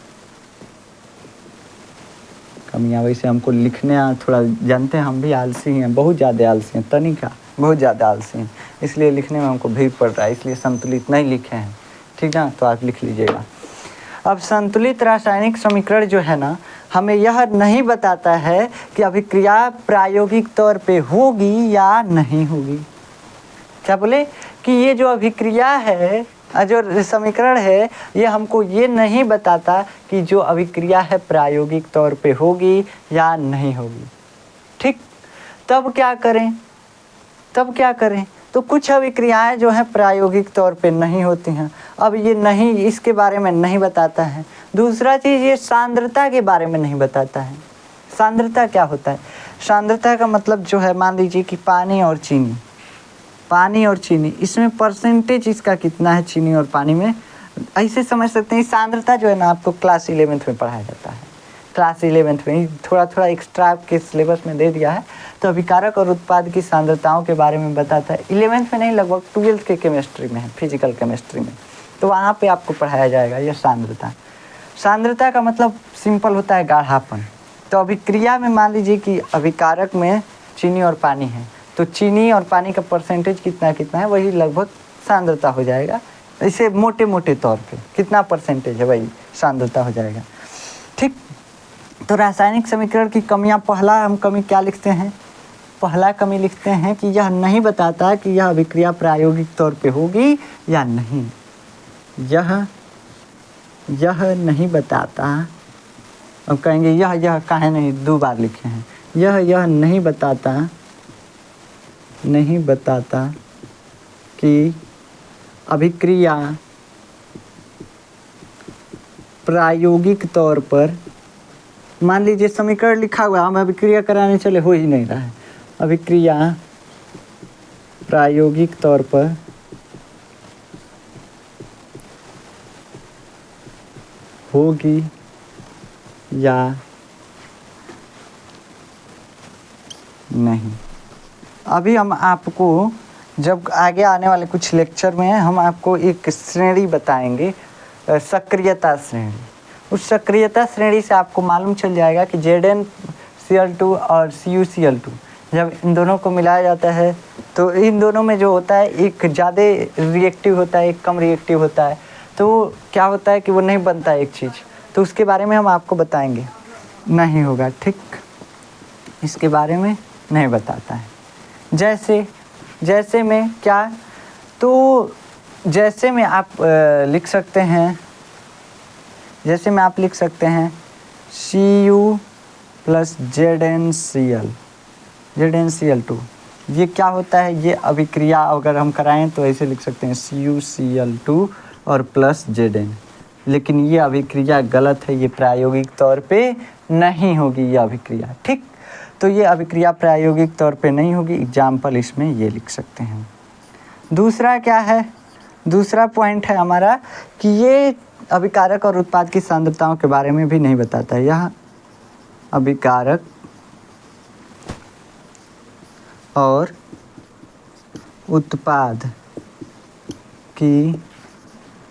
कमियां वैसे हमको लिखने थोड़ा, जानते हैं हम भी आलसी हैं, बहुत ज़्यादा आलसी हैं, तनिका बहुत ज़्यादा आलसी हैं, इसलिए लिखने में हमको भीड़ पड़ रहा है, इसलिए संतुलित नहीं लिखे हैं। ठीक ना, तो आप लिख लीजिएगा। अब संतुलित रासायनिक समीकरण जो है ना, हमें यह नहीं बताता है कि अभिक्रिया प्रायोगिक तौर पे होगी या नहीं होगी। क्या बोले कि ये जो अभिक्रिया है, जो समीकरण है ये हमको ये नहीं बताता कि जो अभिक्रिया है प्रायोगिक तौर पे होगी या नहीं होगी। ठीक, तब क्या करें? तो कुछ अभिक्रियाएं जो हैं प्रायोगिक तौर पे नहीं होती हैं। अब ये नहीं, इसके बारे में नहीं बताता है। दूसरा चीज़, ये सांद्रता के बारे में नहीं बताता है। सांद्रता क्या होता है? सांद्रता का मतलब जो है, मान लीजिए कि पानी और चीनी, इसमें परसेंटेज इसका कितना है चीनी और पानी में, ऐसे समझ सकते हैं। सांद्रता जो है ना, आपको क्लास 11th में पढ़ाया जाता है। क्लास 11th में थोड़ा एक्स्ट्रा आपके सिलेबस में दे दिया है। तो अभिकारक और उत्पाद की सांद्रताओं के बारे में बताता है। 11th में नहीं, लगभग 12th के केमिस्ट्री में है, फिजिकल केमिस्ट्री में, तो वहाँ पे आपको पढ़ाया जाएगा यह सांद्रता का मतलब सिंपल होता है गाढ़ापन। तो अभिक्रिया में मान लीजिए कि अभिकारक में चीनी और पानी है, तो चीनी और पानी का परसेंटेज कितना है, वही लगभग सांद्रता हो जाएगा। इसे मोटे तौर पे कितना परसेंटेज है वही सांद्रता हो जाएगा। ठीक, तो रासायनिक समीकरण की कमियां, पहला हम कमी क्या लिखते हैं? पहला कमी लिखते हैं कि यह नहीं बताता कि यह अभिक्रिया प्रायोगिक तौर पे होगी या नहीं। यह नहीं बताता। अब कहेंगे यह काहे नहीं 2 बार लिखे हैं? यह नहीं बताता कि अभिक्रिया प्रायोगिक तौर पर, मान लीजिए समीकरण लिखा हुआ, हम अभिक्रिया कराने चले, हो ही नहीं रहा है। अभिक्रिया प्रायोगिक तौर पर होगी या नहीं। अभी हम आपको, जब आगे आने वाले कुछ लेक्चर में हम आपको एक श्रेणी बताएंगे, सक्रियता श्रेणी। उस सक्रियता श्रेणी से आपको मालूम चल जाएगा कि ZnCl2 और CuCl2 जब इन दोनों को मिलाया जाता है तो इन दोनों में जो होता है, एक ज़्यादा रिएक्टिव होता है, एक कम रिएक्टिव होता है। तो क्या होता है कि वो नहीं बनता एक चीज़, तो उसके बारे में हम आपको बताएंगे। नहीं होगा, ठीक, इसके बारे में नहीं बताता है। जैसे में क्या, तो जैसे में आप लिख सकते हैं, जैसे में आप लिख सकते हैं Cu प्लस ZnCl2। ये क्या होता है? ये अभिक्रिया अगर हम कराएं तो ऐसे लिख सकते हैं CuCl2 और प्लस Zn। लेकिन ये अभिक्रिया गलत है, ये प्रायोगिक तौर पे नहीं होगी ये अभिक्रिया। ठीक, तो ये अभिक्रिया प्रायोगिक तौर पे नहीं होगी। एग्जाम्पल इसमें ये लिख सकते हैं। दूसरा क्या है? दूसरा पॉइंट है हमारा कि ये अभिकारक और उत्पाद की सांद्रताओं के बारे में भी नहीं बताता है। यह अभिकारक और उत्पाद की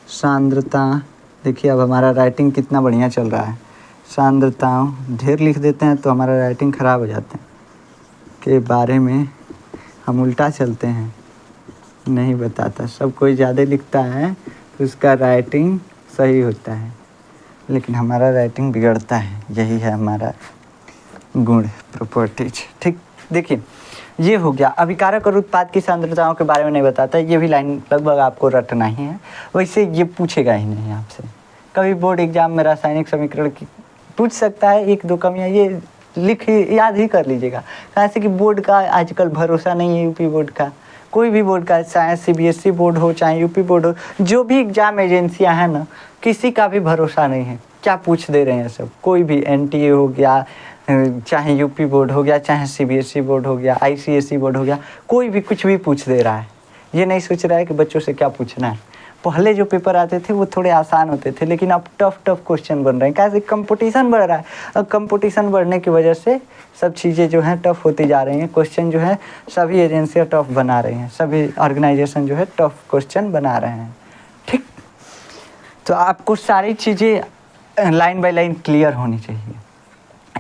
सांद्रता, देखिए अब हमारा राइटिंग कितना बढ़िया चल रहा है। सांद्रताओं ढेर लिख देते हैं तो हमारा राइटिंग ख़राब हो जाते हैं, के बारे में हम उल्टा चलते हैं, नहीं बताता। सब कोई ज़्यादा लिखता है तो उसका राइटिंग सही होता है, लेकिन हमारा राइटिंग बिगड़ता है। यही है हमारा गुण, प्रॉपर्टीज। ठीक, देखिए ये हो गया। अभिकारक और उत्पाद की सांद्रताओं के बारे में नहीं बताता। ये भी लाइन लगभग आपको रटना ही है, वैसे ये पूछेगा ही नहीं आपसे। कभी बोर्ड एग्जाम में रासायनिक समीकरण की पूछ सकता है, 1-2 कमियाँ ये याद ही कर लीजिएगा। कैसे कि बोर्ड का आजकल भरोसा नहीं है, यूपी बोर्ड का, कोई भी बोर्ड का, चाहे CBSE बोर्ड हो चाहे यूपी बोर्ड हो, जो भी एग्जाम एजेंसियां हैं ना, किसी का भी भरोसा नहीं है। क्या पूछ दे रहे हैं सब, कोई भी NTA हो गया, चाहे यूपी बोर्ड हो गया, चाहे CBSE बोर्ड हो गया, ICSE बोर्ड हो गया, कोई भी कुछ भी पूछ दे रहा है। ये नहीं सोच रहा है कि बच्चों से क्या पूछना है। पहले जो पेपर आते थे वो थोड़े आसान होते थे, लेकिन अब टफ क्वेश्चन बन रहे हैं। कैसे? कंपटीशन बढ़ रहा है, और कंपटीशन बढ़ने की वजह से सब चीज़ें जो हैं टफ होती जा रही हैं। क्वेश्चन जो है सभी एजेंसियाँ टफ बना रही हैं, सभी ऑर्गेनाइजेशन जो है टफ क्वेश्चन बना रहे हैं। ठीक, तो आपको सारी चीज़ें लाइन बाय लाइन क्लियर होनी चाहिए।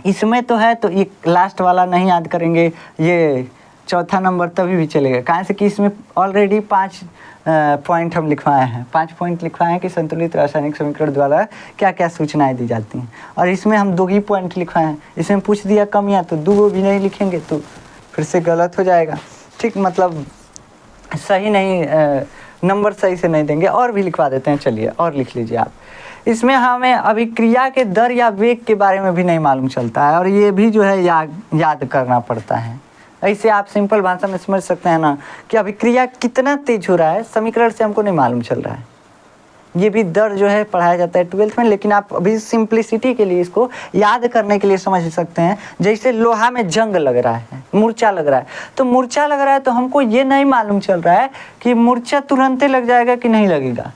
इसमें तो है, तो ये लास्ट वाला नहीं याद करेंगे, ये चौथा नंबर तभी भी चलेगा। कहाँ से कि इसमें ऑलरेडी 5 पॉइंट हम लिखवाए हैं, 5 पॉइंट लिखवाए हैं कि संतुलित रासायनिक समीकरण द्वारा क्या क्या सूचनाएं दी जाती हैं। और इसमें हम 2 ही पॉइंट लिखवाए हैं। इसमें पूछ दिया कमियाँ, तो 2 भी नहीं लिखेंगे तो फिर से गलत हो जाएगा। ठीक, मतलब सही नंबर सही से नहीं देंगे, और भी लिखवा देते हैं, चलिए और लिख लीजिए आप। इसमें हमें अभिक्रिया के दर या वेग के बारे में भी नहीं मालूम चलता है, और ये भी जो है याद करना पड़ता है। ऐसे आप सिंपल भाषा में समझ सकते हैं ना कि अभिक्रिया कितना तेज हो रहा है, समीकरण से हमको नहीं मालूम चल रहा है। ये भी दर जो है पढ़ाया जाता है 12th में, लेकिन आप अभी सिंप्लिसिटी के लिए इसको याद करने के लिए समझ सकते हैं। जैसे लोहा में जंग लग रहा है, मूर्छा लग रहा है, तो मूर्छा लग रहा है तो हमको ये नहीं मालूम चल रहा है कि मूर्छा तुरंत लग जाएगा कि नहीं लगेगा,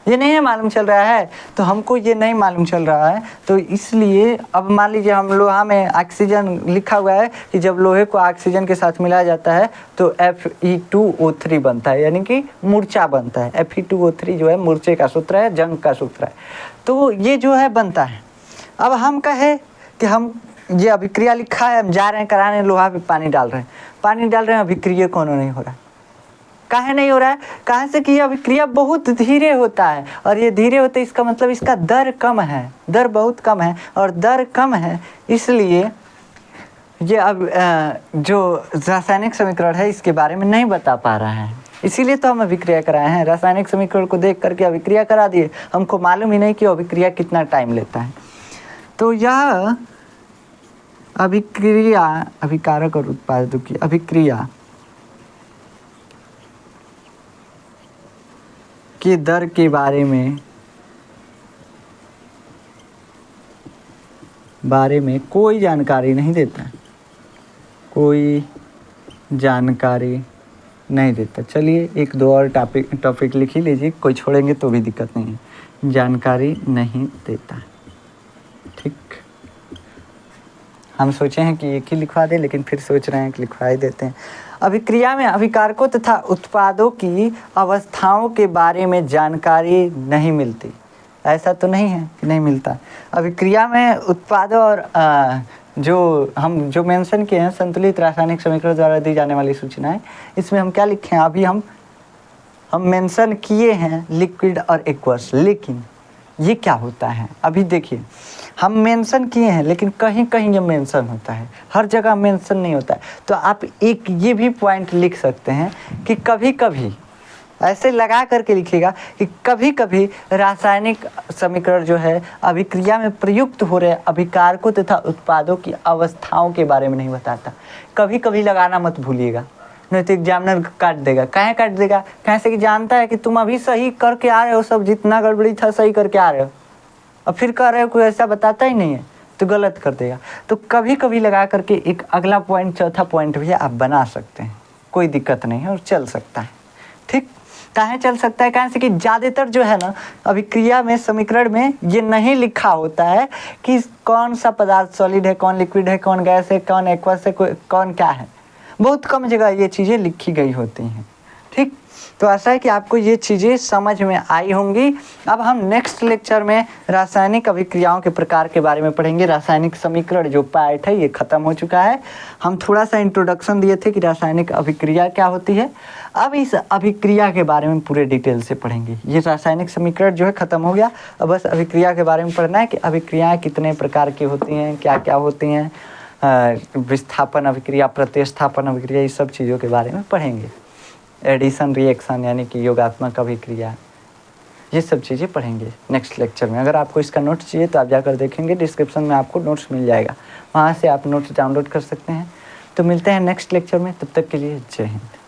ये नहीं है मालूम चल रहा है, तो हमको ये नहीं मालूम चल रहा है। तो इसलिए अब मान लीजिए हम लोहा में ऑक्सीजन लिखा हुआ है कि जब लोहे को ऑक्सीजन के साथ मिलाया जाता है तो Fe2O3 बनता है, यानी कि मूर्छा बनता है। Fe2O3 जो है मूर्छे का सूत्र है, जंग का सूत्र है, तो ये जो है बनता है। अब हम कहे कि हम ये अभिक्रिया लिखा है, हम जा रहे हैं कराने, लोहा पे पानी डाल रहे हैं, अभिक्रिया कोनो नहीं हो रहा है। काहे नहीं हो रहा है? कहाँ से कि अभिक्रिया बहुत धीरे होता है, और ये धीरे होता है इसका मतलब इसका दर कम है, दर बहुत कम है, और दर कम है इसलिए ये अब जो रासायनिक समीकरण है इसके बारे में नहीं बता पा रहा है। इसीलिए तो हम अभिक्रिया कराए हैं, रासायनिक समीकरण को देख करके अभिक्रिया करा दिए, हमको मालूम ही नहीं कि अभिक्रिया कितना टाइम लेता है। तो यह अभिक्रिया, अभिकारक और उत्पादक की अभिक्रिया के दर के बारे में कोई जानकारी नहीं देता, कोई जानकारी नहीं देता। चलिए एक दो और टॉपिक लिख ही लीजिए, कोई छोड़ेंगे तो भी दिक्कत नहीं है। जानकारी नहीं देता, ठीक। हम सोचे हैं कि एक ही लिखवा दें, लेकिन फिर सोच रहे हैं कि लिखवा ही देते हैं। अभिक्रिया में अभिकारकों तथा उत्पादों की अवस्थाओं के बारे में जानकारी नहीं मिलती। ऐसा तो नहीं है कि नहीं मिलता। अभिक्रिया में उत्पादों और जो मेंशन किए हैं संतुलित रासायनिक समीकरण द्वारा दी जाने वाली सूचनाएं, इसमें हम क्या लिखे हैं? अभी हम मेंशन किए हैं लिक्विड और एक्वस, लेकिन ये क्या होता है अभी देखिए। हम मेंशन किए हैं लेकिन कहीं कहीं ये मेंशन होता है, हर जगह मेंशन नहीं होता है। तो आप एक ये भी पॉइंट लिख सकते हैं कि कभी कभी ऐसे लगा करके लिखिएगा कि कभी कभी रासायनिक समीकरण जो है अभिक्रिया में प्रयुक्त हो रहे अभिकारकों तथा उत्पादों की अवस्थाओं के बारे में नहीं बताता। कभी कभी लगाना मत भूलिएगा, नहीं तो एग्जामिनर काट देगा। काहे काट देगा? कैसे कि जानता है कि तुम अभी सही करके आ रहे हो, सब जितना गड़बड़ी था सही करके आ रहे हो, अब फिर कह रहे हो कोई ऐसा बताता ही नहीं है तो गलत कर देगा। तो कभी कभी लगा करके एक अगला पॉइंट, चौथा पॉइंट भी आप बना सकते हैं, कोई दिक्कत नहीं है और चल सकता है, ठीक। काहे चल सकता है? कैसे कि ज़्यादातर जो है ना अभिक्रिया में समीकरण में ये नहीं लिखा होता है कि कौन सा पदार्थ सॉलिड है, कौन लिक्विड है, कौन गैस है, कौन एक्वस है, कौन क्या है। बहुत कम जगह ये चीज़ें लिखी गई होती हैं, ठीक। तो आशा है कि आपको ये चीज़ें समझ में आई होंगी। अब हम नेक्स्ट लेक्चर में रासायनिक अभिक्रियाओं के प्रकार के बारे में पढ़ेंगे। रासायनिक समीकरण जो पार्ट है ये ख़त्म हो चुका है। हम थोड़ा सा इंट्रोडक्शन दिए थे कि रासायनिक अभिक्रिया क्या होती है। अब इस अभिक्रिया के बारे में पूरे डिटेल से पढ़ेंगे। ये रासायनिक समीकरण जो है ख़त्म हो गया, अब बस अभिक्रिया के बारे में पढ़ना है कि अभिक्रियाएँ कितने प्रकार की होती हैं, क्या क्या होती हैं, विस्थापन अभिक्रिया, प्रतिस्थापन अभिक्रिया, इस सब चीज़ों के बारे में पढ़ेंगे। एडिशन रिएक्शन यानी कि योगात्मक अभिक्रिया, ये सब चीज़ें पढ़ेंगे नेक्स्ट लेक्चर में। अगर आपको इसका नोट्स चाहिए तो आप जाकर देखेंगे, डिस्क्रिप्शन में आपको नोट्स मिल जाएगा, वहाँ से आप नोट्स डाउनलोड कर सकते हैं। तो मिलते हैं नेक्स्ट लेक्चर में, तब तक के लिए जय हिंद।